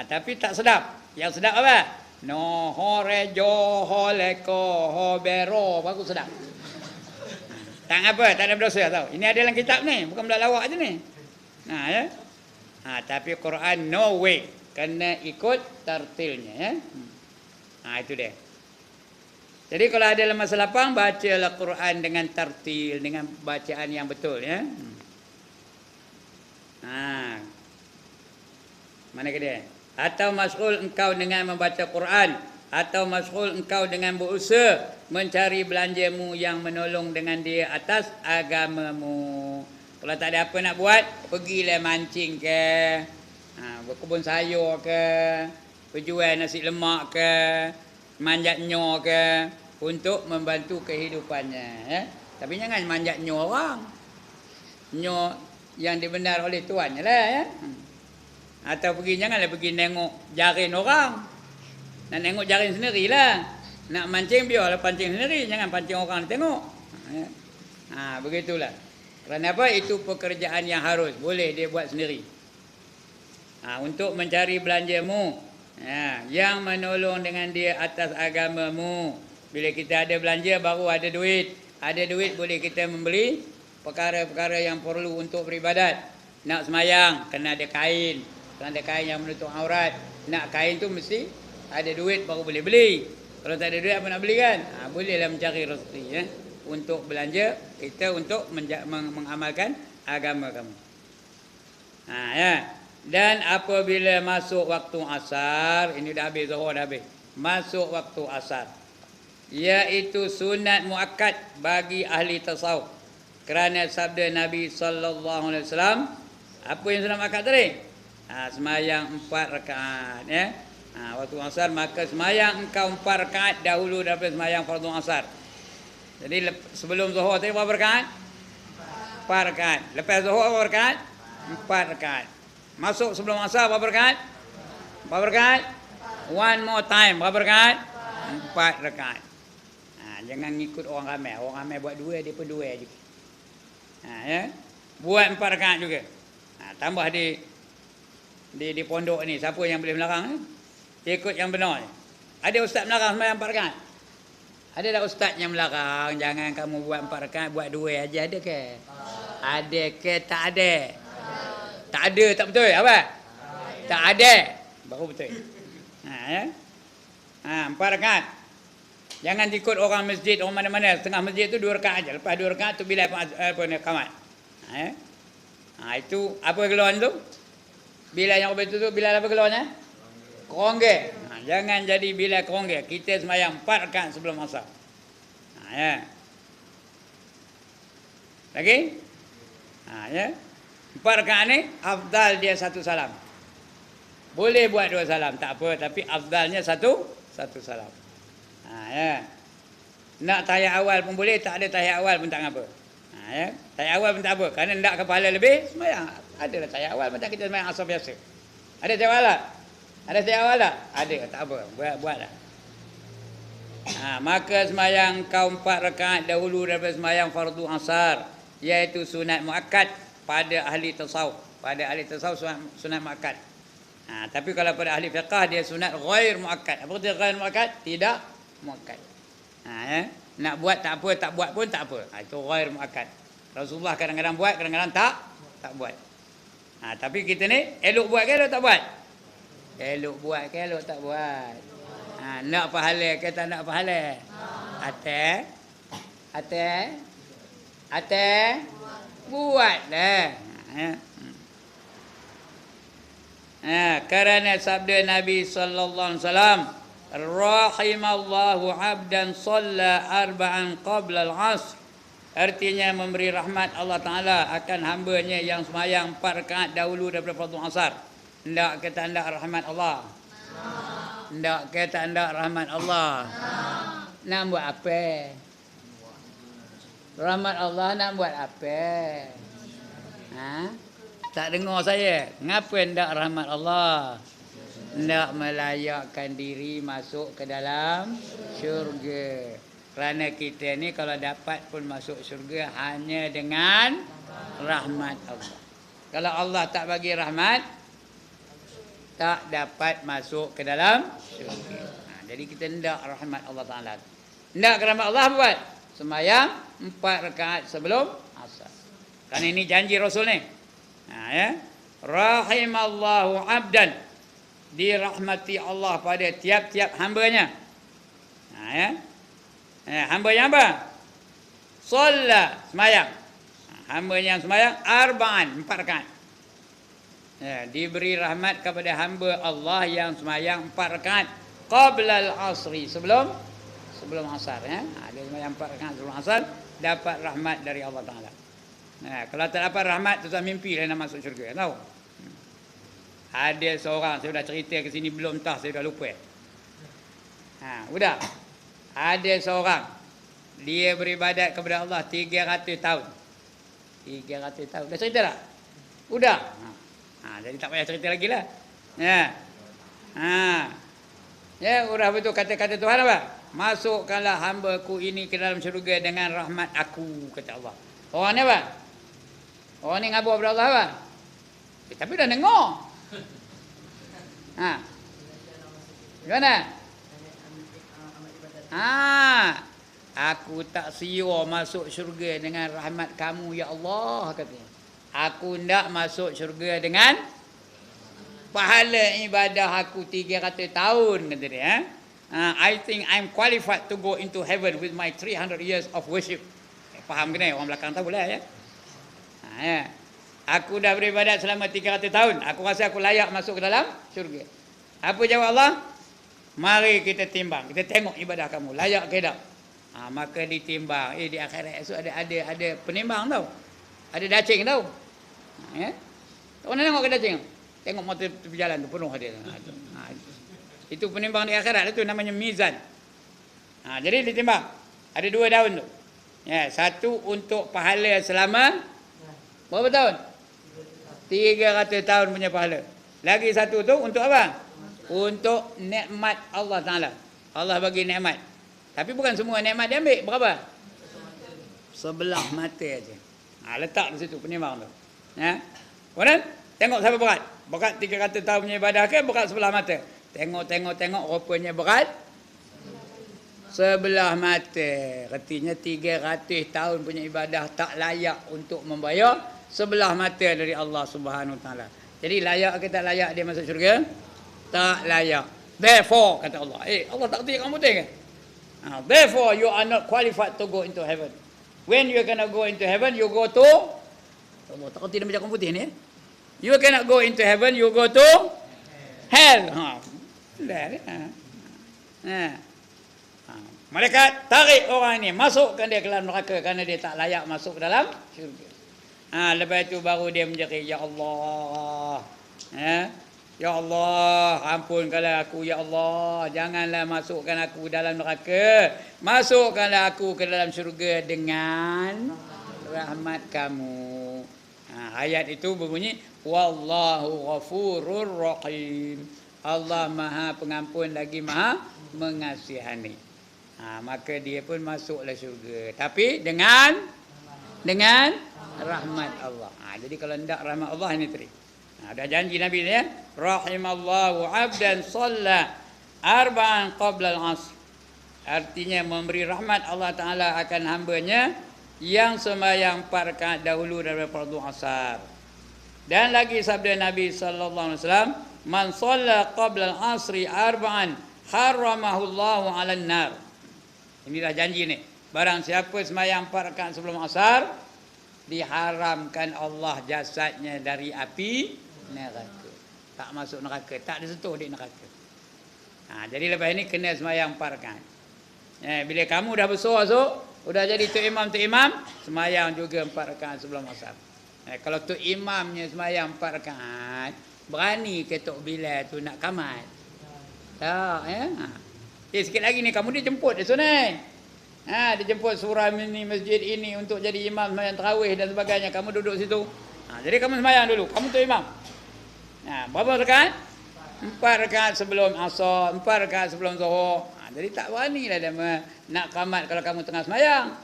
Speaker 1: Tapi tak sedap. Yang sedap apa? No rejo leko hobero. Bagus sedap. Tak apa, tak ada berdosa tau. Ini ada dalam kitab ni, bukan belah lawak je ni. Ya. Tapi Quran no way. Kena ikut tartilnya ya. Itu dia. Jadi kalau ada dalam masa lapang, bacalah Quran dengan tartil, dengan bacaan yang betul ya. Mana ke dia? Atau masghul engkau dengan membaca Quran, atau masghul engkau dengan berusaha mencari belanjamu yang menolong dengan dia atas agamamu. Kalau tak ada apa nak buat, pergilah mancing ke, berkebun sayur ke, berjual nasi lemak ke, manjat nyor ke, untuk membantu kehidupannya ya. Tapi jangan manjat nyor orang. Nyor yang dibenar oleh tuannya lah ya. Atau janganlah pergi tengok jarin orang. Nak tengok jarin sendirilah. Nak mancing biarlah pancing sendiri, jangan pancing orang tengok. Begitulah. Kerana apa? Itu pekerjaan yang harus, boleh dia buat sendiri. Untuk mencari belanjamu, yang menolong dengan dia atas agamamu. Bila kita ada belanja baru ada duit. Ada duit boleh kita membeli perkara-perkara yang perlu untuk beribadat. Nak semayang kena ada kain. Kena ada kain yang menutup aurat. Nak kain tu mesti ada duit baru boleh beli. Kalau tak ada duit apa nak beli kan? Bolehlah mencari rezeki ya. Untuk belanja kita untuk mengamalkan agama kamu. Ya. Dan apabila masuk waktu asar, ini dah habis, zuhur dah habis. Masuk waktu asar, iaitu sunat muakkad bagi ahli tasawuf. Kerana sabda Nabi sallallahu alaihi wasallam, apa yang sunat muakkad tadi? Semayang 4 rakaat ya. Waktu asar maka semayang engkau 4 rakaat dahulu daripada semayang fardu asar. Jadi sebelum zuhur tadi berapa rakaat? 4 rakaat. Lepas zuhur berapa rakaat? 4 rakaat. Masuk sebelum asar berapa rakaat? Berapa rakaat? One more time. Berapa rakaat? 4 rakaat. Jangan ngikut orang ramai. Orang ramai buat 2, dia pun 2 juga. Ya. Buat 4 rakaat juga. Tambah di pondok ni, siapa yang boleh melarang ni? Ikut yang benar ni. Ada ustaz melarang sembahyang 4 rakaat? Ada tak ustaz yang melarang jangan kamu buat 4 rakaat, buat 2 aja, ada ke? Ada ke? Tak ada. Tak ada tak betul apa? Tak ada baru betul. Ya. 4 rakaat. Jangan ikut orang masjid, orang mana-mana, setengah masjid tu 2 rakaat aja. Lepas 2 rakaat tu bila apa ni qamat. Ya. Itu apa gelarnya tu? Bila yang betul tu bila apa gelarnya? Kerongge. Jangan jadi bila kerongge. Kita sembahyang 4 rakaat sebelum asar. Ya. Lagi? Ya. 4 rakaat ni afdal dia 1 salam. Boleh buat 2 salam tak apa, tapi afdalnya 1 salam. Ya. Nak tahiyat awal pun boleh, tak ada tahiyat awal pun tak apa. Ya. Tahiyat awal pun tak apa, kerana nak kepala lebih sembahyang. Adalah tahiyat awal macam kita sembahyang asar biasa. Ada tahiyat awal tak? Ada tahiyat awal tak? Ada, tak apa, buatlah. Maka sembahyang kau 4 rakaat dahulu daripada sembahyang fardu asar, iaitu sunat muakkad pada ahli tasawuf. Pada ahli tasawuf sunat muakkad. Tapi kalau pada ahli fiqh dia sunat ghair muakkad. Apa kata ghair muakkad? Tidak muakkad. Ya. Nak buat tak apa, tak buat pun tak apa. Itu ghair muakkad. Rasulullah kadang-kadang buat, kadang-kadang tak buat. Tapi kita ni elok buat ke elok tak buat? Elok buat ke elok tak buat? Nak pahala ke tak nak pahala? Ate buatlah. Ya. Kerana sabda Nabi sallallahu alaihi wasallam, rahimallahu 'abdan shalla arba'an qabla al-'asr. Artinya memberi rahmat Allah Taala akan hamba-Nya yang sembahyang 4 rakaat dahulu daripada fardu asar. Hendak ke tak hendak rahmat Allah? Hendak ke tak hendak rahmat Allah? Nak buat apa? Rahmat Allah nak buat apa? Tak dengar saya. Ngapa hendak rahmat Allah? Hendak melayakkan diri masuk ke dalam syurga. Kerana kita ni kalau dapat pun masuk syurga hanya dengan rahmat Allah. Kalau Allah tak bagi rahmat, tak dapat masuk ke dalam syurga. Jadi kita hendak rahmat Allah Ta'ala. Hendak rahmat Allah apa buat? Sembahyang 4 rakaat sebelum asar. Kerana ini janji Rasul ni. Ya. Rahimallahu 'abdan. Dirahmati Allah pada tiap-tiap hamba-Nya. Ya. Hamba yang apa? Solat, sembahyang. Hamba yang sembahyang arba'an, 4 rakaat. Diberi rahmat kepada hamba Allah yang sembahyang 4 rakaat qabla al-asri, sebelum asar. Dia sembahyang 4 rakaat sebelum asar, dapat rahmat dari Allah Taala. Kalau tak dapat rahmat, tu mimpi lah nak masuk syurga, tahu? Ada seorang, saya dah cerita ke sini belum entah, saya dah lupa. Udah. Ada seorang, dia beribadat kepada Allah 300 tahun. 300 tahun. Dah cerita tak? Udah. Jadi tak payah cerita lagi lah. Udah betul kata-kata Tuhan apa? Masukkanlah hamba-Ku ini ke dalam syurga dengan rahmat Aku, kata Allah. Orang ni apa? Orang ni ngabur kepada Allah apa? Tapi dah dengar. Gimana? Aku tak siwa masuk syurga dengan rahmat Kamu, ya Allah, katanya. Aku hendak masuk syurga dengan pahala ibadah aku 300 tahun, kata dia. I think I'm qualified to go into heaven with my 300 years of worship. Faham ke ni? Orang belakang tahu lah ya. Aku dah beribadat selama 300 tahun. Aku rasa aku layak masuk ke dalam syurga. Apa jawab Allah? Mari kita timbang, kita tengok ibadah kamu layak ke tak? Maka ditimbang. Di akhirat esok ada penimbang tau. Ada dacing tau. Orang tengok ke dacing? Tengok motor berjalan tu penuh dia. Itu penimbang di akhirat, itu namanya mizan. Jadi ditimbang. Ada 2 daun tu. Satu untuk pahala selama berapa tahun? 300 tahun punya pahala. Lagi satu tu untuk apa? Untuk nikmat Allah Ta'ala. Allah bagi nikmat. Tapi bukan semua nikmat dia ambil. Berapa? Sebelah mata aja. Letak di situ penimbang tu. Kemudian tengok siapa berat. Berat 300 tahun punya ibadah ke berat sebelah mata? Tengok rupanya berat sebelah mata. Artinya 300 tahun punya ibadah tak layak untuk membayar sebelah mata dari Allah Subhanahu Wa Ta'ala. Jadi layak ke tak layak dia masuk syurga? Tak layak. Therefore, kata Allah. Allah tak kata kamu putih ke? Therefore, you are not qualified to go into heaven. When you cannot go into heaven, you go to... Allah tak kata dia macam kamu putih ni. You cannot go into heaven, you go to hell. Malaikat tarik orang ini, masukkan dia ke dalam neraka kerana dia tak layak masuk ke dalam syurga. Lepas itu baru dia menjerit, Ya Allah. Ya Allah, ampunkanlah aku, Ya Allah. Janganlah masukkan aku dalam neraka. Masukkanlah aku ke dalam syurga dengan rahmat Kamu. Ayat itu berbunyi, Wallahu ghafurur rahim. Allah Maha Pengampun lagi Maha Mengasihani. Maka dia pun masuklah syurga. Tapi dengan rahmat Allah. Jadi kalau tidak rahmat Allah ini tadi. Dah janji Nabi ni ya. Rahimallahu 'abdan shalla arba'an qabla al-'asr. Artinya memberi rahmat Allah Taala akan hamba-Nya yang sembahyang 4 rakaat dahulu daripada fardu asar. Dan lagi sabda Nabi sallallahu alaihi wasallam, man shalla qabla al-'asri arba'an haramahu Allahu 'alan nar. Inilah janji ni. Barang siapa sembahyang 4 rakaat sebelum asar, diharamkan Allah jasadnya dari api neraka. Tak masuk neraka, tak disentuh di neraka. Jadi lepas ini kena semayang 4 rakaat. Bila kamu dah besar sudah jadi tok imam, semayang juga 4 rakaat sebelum asar. Kalau tok imamnya semayang 4 rakaat, berani ke tok Bilal tu nak kamat? Tak, ya. Sikit lagi ni kamu dijemput di sana. Dijemput surah ini masjid ini untuk jadi imam semayang tarawih dan sebagainya. Kamu duduk situ. Jadi kamu semayang dulu. Kamu tok imam. Berapa rakaat? 4 rakaat sebelum asar, 4 rakaat sebelum zuhur. Jadi tak berani lah dia nak kamat kalau kamu tengah semayang.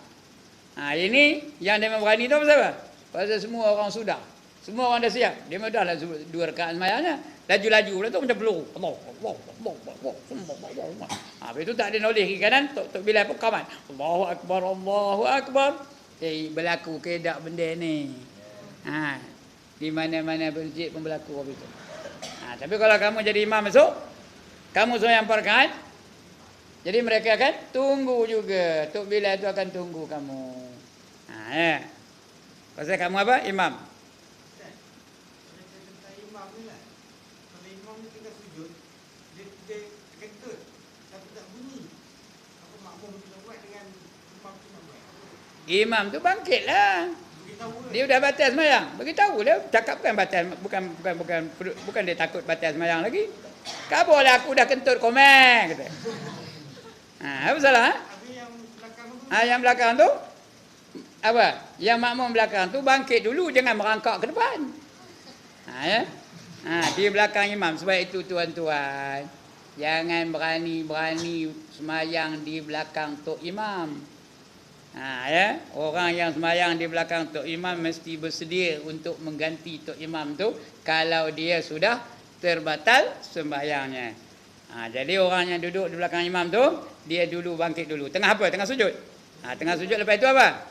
Speaker 1: Ini yang dia berani tu pasal apa? Pasal semua orang sudah. Semua orang dah siap. Dia dah lah 2 rakaat semayangnya. Laju-laju pula tu macam peluru. Allah. Habis tu tak ada noleh kiri kanan. Tok Bilal pun kamat. Allahu Akbar, Allahu Akbar. Berlaku kedak benda ni. Di mana-mana masjid pun berlaku habis tu. Tapi kalau kamu jadi imam esok, kamu semayang 4 rakaat, jadi mereka akan tunggu juga. Tok Bilal tu akan tunggu kamu. Pasal kamu apa? Imam.
Speaker 2: Imam ni lah. Kalau imam ni tengah sujud, dia kentut tapi tak bunyi. Apa makmum kita buat dengan imam tu nak buat?
Speaker 1: Imam tu bangkitlah. Dia dah batal semayang. Beritahu dia, cakap bukan dia takut batal semayang lagi. Kabarlah aku dah kentut komen kata. Apa salah? Yang belakang tu apa? Yang makmum belakang tu bangkit dulu, jangan merangkak ke depan. Di belakang imam. Sebab itu tuan-tuan, jangan berani-berani semayang di belakang tok imam. Orang yang semayang di belakang tok imam mesti bersedia untuk mengganti tok imam tu kalau dia sudah terbatal sembayangnya. Jadi orang yang duduk di belakang imam tu, dia dulu bangkit dulu. Tengah apa? Tengah sujud. Tengah sujud, lepas itu apa?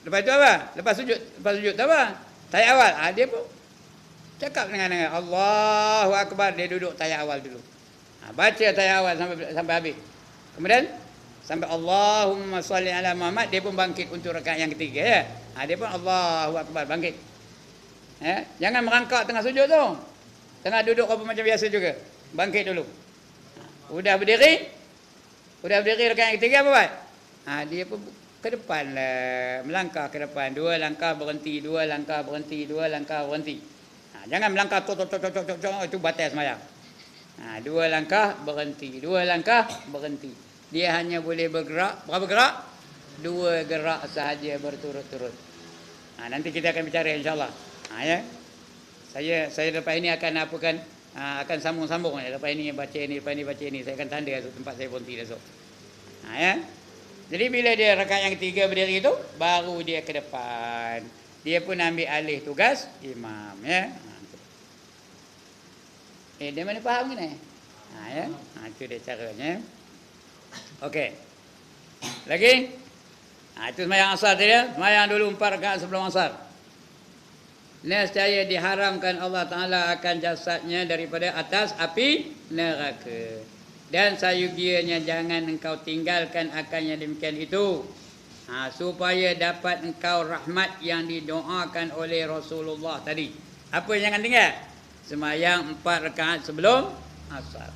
Speaker 1: Lepas itu apa? Lepas sujud tu apa? Tayat awal. Dia pun cakap dengan Allahu Akbar, dia duduk tayat awal dulu. Baca tayat awal sampai habis. Kemudian sampai Allahumma salli ala Muhammad, dia pun bangkit untuk rakaat yang ketiga ya. Dia pun Allahu Akbar bangkit. Jangan merangkak tengah sujud tu. Tengah duduk apa macam biasa juga. Bangkit dulu. Udah berdiri rakaat yang ketiga apa buat? Dia pun ke depan lah, melangkah ke depan, 2 langkah berhenti, 2 langkah berhenti, 2 langkah berhenti. Jangan melangkah tok itu batal semayang. 2 langkah berhenti, 2 langkah berhenti. Dia hanya boleh bergerak, berapa gerak? 2 gerak sahaja berturut-turut. Nanti kita akan bicara insya-Allah. Ya. Saya lepas ini akan akan sambung-sambung. Lepas ini baca ini, lepas ini baca ini. Saya akan tanda tempat saya berhenti esok. Ya. Jadi bila dia rakaat yang ketiga berdiri itu, baru dia ke depan. Dia pun ambil alih tugas imam. Ya. Dia mana faham ke ni? Ya. Itu dia caranya. Okey. Lagi? Itu sembahyang asar tadi ya. Sembahyang dulu 4 rakaat sebelum asar. Nescaya diharamkan Allah Ta'ala akan jasadnya daripada atas api neraka. Dan sayugianya jangan engkau tinggalkan akan yang demikian itu. Supaya dapat engkau rahmat yang didoakan oleh Rasulullah tadi. Apa yang jangan tinggal? Sembahyang 4 rakaat sebelum asar.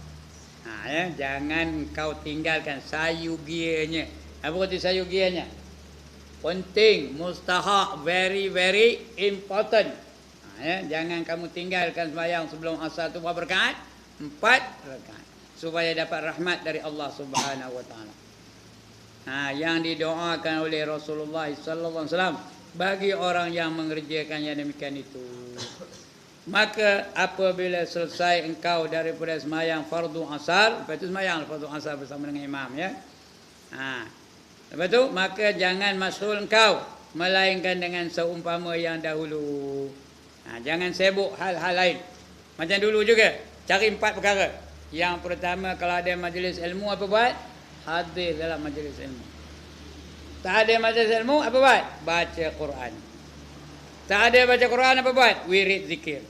Speaker 1: Ya, jangan engkau tinggalkan sayugianya. Apa kata sayugianya? Penting, mustahak, very very important. Ya, jangan kamu tinggalkan sembahyang sebelum asar tu berapa rakaat? 4 rakaat. Supaya dapat rahmat dari Allah Subhanahu wa taala. Yang didoakan oleh Rasulullah sallallahu alaihi wasallam bagi orang yang mengerjakan yang demikian itu. Maka apabila selesai engkau daripada sembahyang fardu asar, lepas itu sembahyang fardu asar bersama dengan imam ya. Lepas tu maka jangan masyghul engkau melainkan dengan seumpama yang dahulu. Jangan sibuk hal-hal lain. Macam dulu juga, cari 4 perkara. Yang pertama, kalau ada majlis ilmu apa buat? Hadir dalam majlis ilmu. Tak ada majlis ilmu apa buat? Baca Quran. Tak ada baca Quran apa buat? Wirid zikir.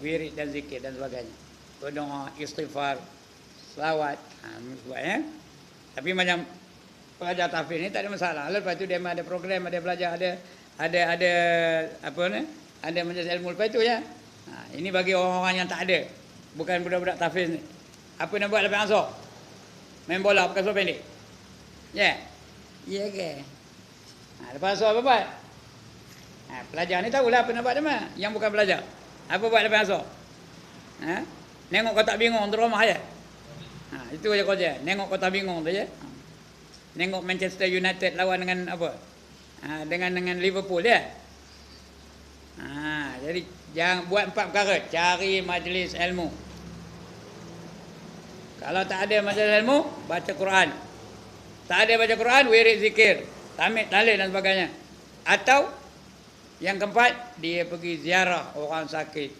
Speaker 1: Wirid dan zikir dan sebagainya. Berdoa, istighfar, selawat. Buat ya. Tapi macam pelajar tahfiz ni tak ada masalah. Lepas tu dia ada program, ada belajar, ada apa ni? Ada majlis ilmu lepas tu ya. Ini bagi orang-orang yang tak ada. Bukan budak-budak tahfiz ni. Apa nak buat lepas asar? Main bola pakai seluar pendek. Ya. Ya ke? Lepas asar apa buat? Pelajar ni tahulah apa nak buat dia. Yang bukan pelajar. Apa buat lepas asar? Nengok kau tak bingung tu rumah je. Itu aja kerja. Nengok kau tak bingung tu je. Nengok Manchester United lawan dengan apa? Dengan Liverpool ya. Jadi jangan buat 4 perkara. Cari majlis ilmu. Kalau tak ada majlis ilmu, baca Quran. Tak ada baca Quran, wirid zikir, tamid, tahlil dan sebagainya. Atau yang keempat, dia pergi ziarah orang sakit,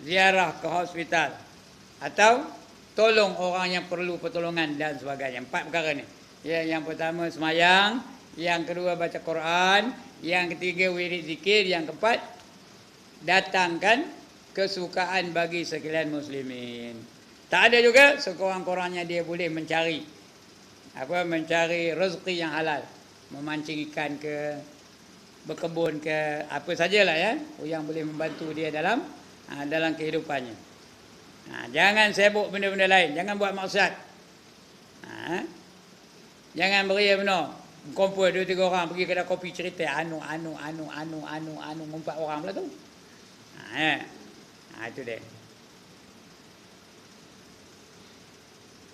Speaker 1: ziarah ke hospital, atau tolong orang yang perlu pertolongan dan sebagainya. 4 perkara ni. Ya, yang pertama semayang, yang kedua baca Quran, yang ketiga wirid zikir, yang keempat datangkan kesukaan bagi sekalian muslimin. Tak ada juga sekurang-kurangnya dia boleh mencari rezeki yang halal, memancing ikan ke, berkebun ke, apa sajalah ya, yang boleh membantu dia dalam kehidupannya. Jangan sibuk benda-benda lain, jangan buat maksiat. Jangan beri benar, kumpul 2-3 orang pergi kedai kopi cerita anu 4 orang pula tu. Itu dia.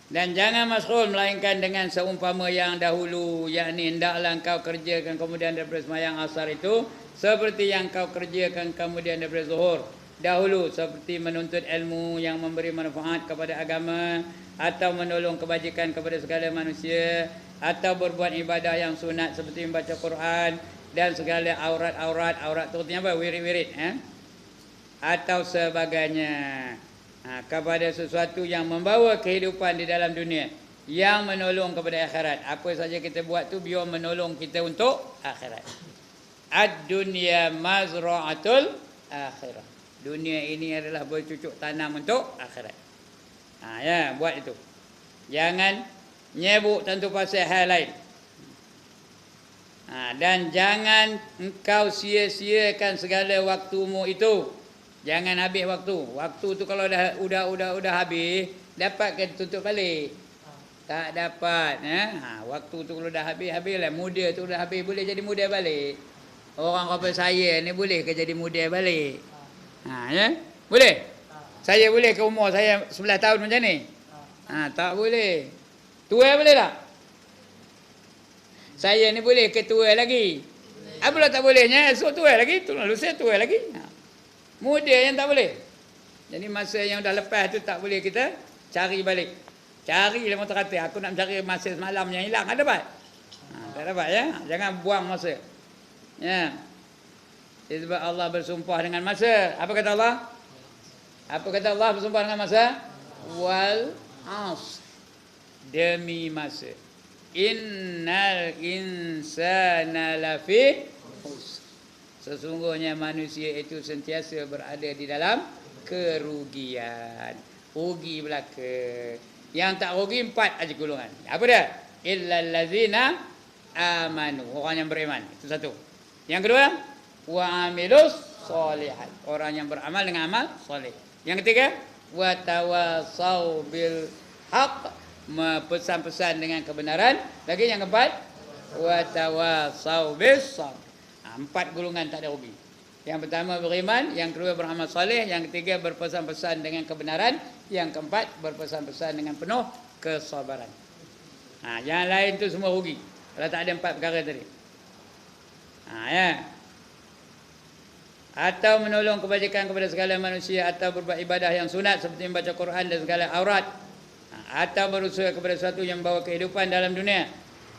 Speaker 1: Dan jangan masghul melainkan dengan seumpama yang dahulu, yakni hendaklah engkau kerjakan kemudian daripada sembahyang asar itu seperti yang kau kerjakan kemudian daripada zuhur dahulu, seperti menuntut ilmu yang memberi manfaat kepada agama, atau menolong kebajikan kepada segala manusia, atau berbuat ibadah yang sunat seperti membaca Quran dan segala aurat tu artinya apa? Wirid-wirid atau sebagainya. Kepada sesuatu yang membawa kehidupan di dalam dunia, yang menolong kepada akhirat. Apa saja kita buat tu biar menolong kita untuk akhirat. Ad-dunya mazra'atul akhirah. Dunia ini adalah bercucuk tanam untuk akhirat. Ya, buat itu. Jangan nyebuk tentu pasal hal lain. Dan jangan engkau sia-siakan segala waktumu itu. Jangan habis waktu. Waktu tu kalau udah habis, dapat ke tutup balik? Tak dapat. Waktu tu kalau dah habis-habislah. Muda tu dah habis, boleh jadi muda balik. Orang kata saya ni boleh ke jadi muda balik? Ya? Boleh? Saya boleh ke umur saya 11 tahun macam ni? Tak boleh. Tua boleh tak? Saya ni boleh ke tua lagi? Apalah tak bolehnya? Esok tua lagi, tu lalu saya tua lagi. Muda yang tak boleh. Jadi masa yang dah lepas tu tak boleh kita cari balik. Cari lah motor kata. Aku nak mencari masa semalam yang hilang. Ada dapat? Tak dapat ya. Jangan buang masa. Ya. Sebab Allah bersumpah dengan masa. Apa kata Allah? Apa kata Allah bersumpah dengan masa? Wal as. Demi masa. Innal insana lafi khusr. Sesungguhnya manusia itu sentiasa berada di dalam kerugian. Rugi belaka. Yang tak rugi 4 aja golongan. Apa dia? Illal ladzina amanu. Orang yang beriman. Itu satu. Yang kedua, wa amilus solihat. Orang yang beramal dengan amal soleh. Yang ketiga, wa tawasau bil haq. Pesan-pesan dengan kebenaran. Lagi yang keempat, wa tawasau bis sabr. 4 golongan tak ada rugi. Yang pertama beriman, yang kedua beramal soleh, yang ketiga berpesan-pesan dengan kebenaran, yang keempat berpesan-pesan dengan penuh kesabaran. Yang lain tu semua rugi kalau tak ada 4 perkara tadi. Ya. Atau menolong kebajikan kepada segala manusia, atau berbuat ibadah yang sunat seperti membaca Quran dan segala aurat, atau berusaha kepada sesuatu yang membawa kehidupan dalam dunia,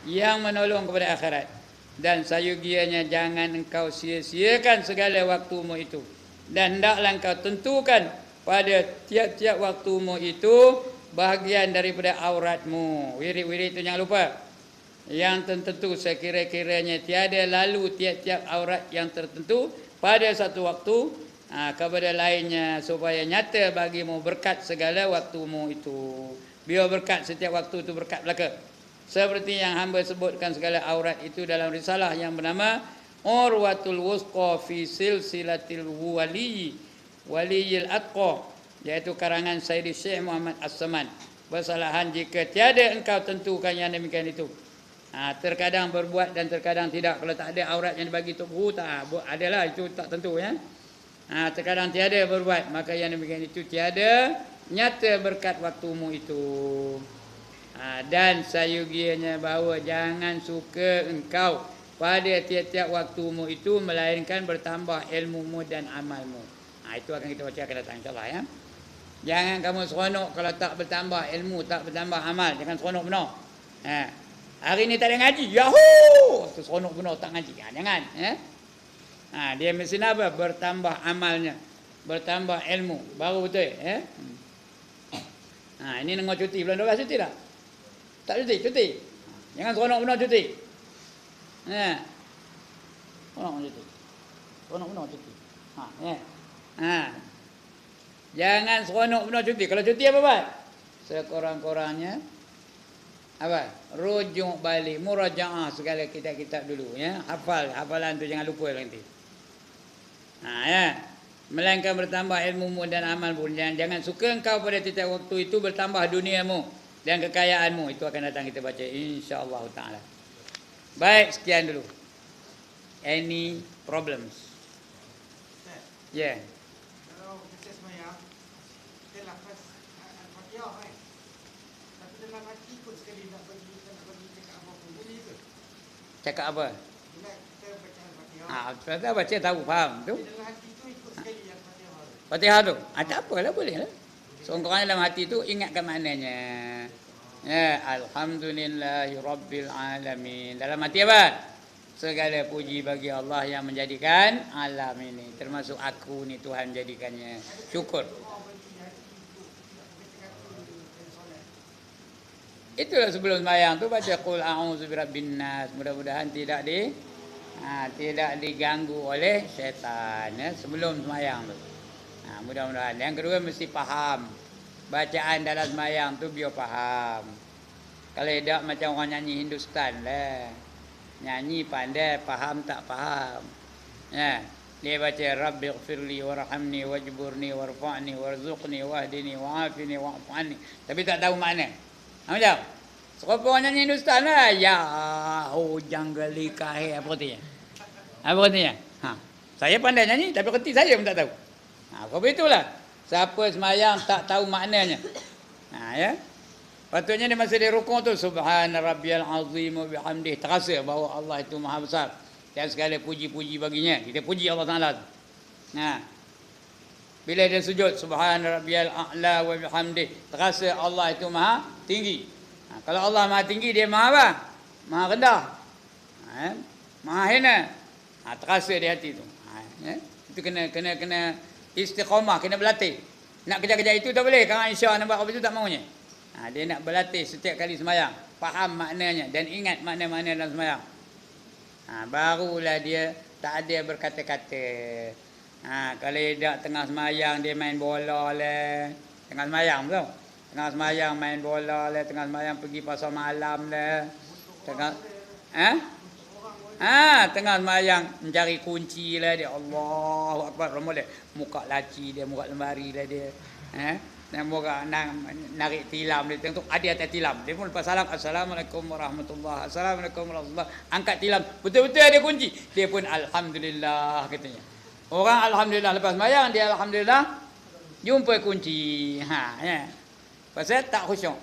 Speaker 1: yang menolong kepada akhirat. Dan sayugianya jangan engkau sia-siakan segala waktumu itu. Dan hendaklah engkau tentukan pada tiap-tiap waktumu itu bahagian daripada auratmu. Wirid-wirid itu jangan lupa. Yang tertentu sekira-kiranya tiada lalu tiap-tiap aurat yang tertentu pada satu waktu kepada lainnya, supaya nyata bagimu berkat segala waktumu itu. Biar berkat setiap waktu itu berkat belaka. Seperti yang hamba sebutkan segala aurat itu dalam risalah yang bernama Urwatul Wusqa fi Silsilatil Waliyil Atqa, iaitu karangan Sayyidi Syekh Muhammad As-Samad. Bersalahan jika tiada engkau tentukan yang demikian itu. Terkadang berbuat dan terkadang tidak. Kalau tak ada aurat yang dibagi tubuh, tak adalah, itu tak tentu ya. Terkadang tiada berbuat, maka yang demikian itu tiada nyata berkat waktumu itu. Dan sayugianya bahawa jangan suka engkau pada tiap-tiap waktumu itu, melainkan bertambah ilmumu dan amalmu. Itu akan kita baca akan datang insyaAllah ya. Jangan kamu seronok kalau tak bertambah ilmu, tak bertambah amal. Jangan seronok benar. Hari ni tak ada ngaji, yahoo! Tu seronok benar tak ngaji. Jangan. Dia mesti apa? Bertambah amalnya, bertambah ilmu, baru betul. Ini nengok cuti bulan 12 cuti tak? Tak cuti. Jangan seronok benar cuti. Seronok benar cuti. Jangan seronok benar cuti. Kalau cuti apa buat? Sekurang-kurangnya apa? Rujuk balik, murajaah segala kitab-kitab dulu ya. Hafalan tu jangan lupa nanti. Melainkan bertambah ilmumu dan amalmu. Jangan suka engkau pada tiap waktu itu bertambah duniamu dan kekayaanmu. Itu akan datang kita baca insya-Allah taala. Baik, sekian dulu. Any problems? Ya.
Speaker 2: Kalau kita semayang, kita lafaz Al-Fatihah kan. Tapi dalam hati ikut sekali nak bagi cakap apa pun. Boleh ke?
Speaker 1: Cakap apa?
Speaker 2: Bila kita baca Al-Fatihah.
Speaker 1: Kita baca tahu faham tu.
Speaker 2: Dalam hati tu ikut sekali Al-Fatihah tu.
Speaker 1: Fatihah tu. Tak apalah, boleh lah. Seorang-orang dalam hati tu ingatkan maknanya. Alhamdulillahi Rabbil Alamin. Dalam hati apa? Segala puji bagi Allah yang menjadikan alam ini. Termasuk aku ni Tuhan jadikannya. Syukur. Itulah sebelum sembahyang tu baca qul a'udzu birabbin nas. Mudah-mudahan tidak diganggu oleh syaitan ya, sebelum sembahyang tu. Mudah-mudahan. Yang kedua mesti faham. Bacaan dalam sembahyang tu biar faham. Kalau tidak macam orang nyanyi Hindustan lah. Nyanyi pandai, faham tak faham. Dia baca Rabbighfirli warhamni wajburni warfa'ni warzuqni wahdini wa'afini wa'fu'anni. Tapi tak tahu makna. Macam? Serupa orang nyanyi Hindustan lah. Ya jangali kahe. Apa artinya? Apa artinya? Saya pandai nyanyi tapi reti saya pun tak tahu. Apa itulah. Siapa semayang tak tahu maknanya. Ya. Patutnya di masa dia rukuk tu subhana rabbiyal azim wa bihamdih, terasa bahawa Allah itu maha besar dan segala puji-puji baginya. Kita puji Allah Taala. Bila dia sujud subhana rabbiyal a'la wa bihamdih, terasa Allah itu maha tinggi. Kalau Allah maha tinggi, dia maha apa? Maha rendah. Maha hina. Terasa di hati tu. Itu kena istiqamah, kena berlatih. Nak kejar-kejar itu tak boleh. Kalau Aisyah nampak apa itu tak maunya. Dia nak berlatih setiap kali sembahyang, faham maknanya dan ingat makna-makna dalam sembahyang. Barulah dia tak ada berkata-kata. Kalau dia tengah sembahyang dia main bola lah. Tengah sembahyang betul? Tengah sembahyang main bola lah, tengah sembahyang pergi pasar malam lah. Tengah sembahyang mencari kunci lah dia. Allahu Akbar, ramai muka laci dia, muka lemari lah dia. Dan moga narik tilam dia tengok ada atas tilam. Dia pun lepas salam assalamualaikum warahmatullahi assalamualaikum warahmatullahi. Angkat tilam, betul-betul ada kunci. Dia pun alhamdulillah katanya. Orang alhamdulillah lepas sembahyang dia alhamdulillah jumpa kunci. Ya. Pasal tak khusyuk.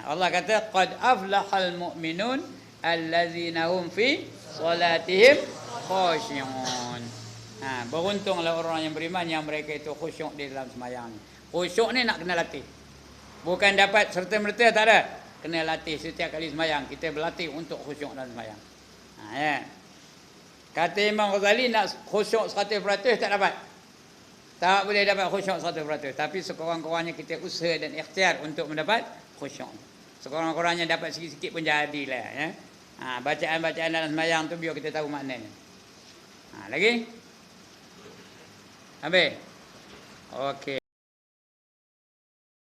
Speaker 1: Allah kata qad aflahal mu'minun allazina hum fi solatihim khusyun. Beruntunglah orang yang beriman yang mereka itu khusyuk di dalam sembahyang. Khusyuk ni nak kena latih. Bukan dapat serta-merta, tak ada. Kena latih setiap kali sembahyang. Kita berlatih untuk khusyuk dalam sembahyang. Ya. Kata Imam Ghazali nak khusyuk 100% tak dapat. Tak boleh dapat khusyuk 100%. Tapi sekurang-kurangnya kita usaha dan ikhtiar untuk mendapat khusyuk. Sekurang-kurangnya dapat sikit-sikit pun jadilah. Ya. Bacaan-bacaan dalam sembahyang tu biar kita tahu maknanya. Lagi? Habis? Okey.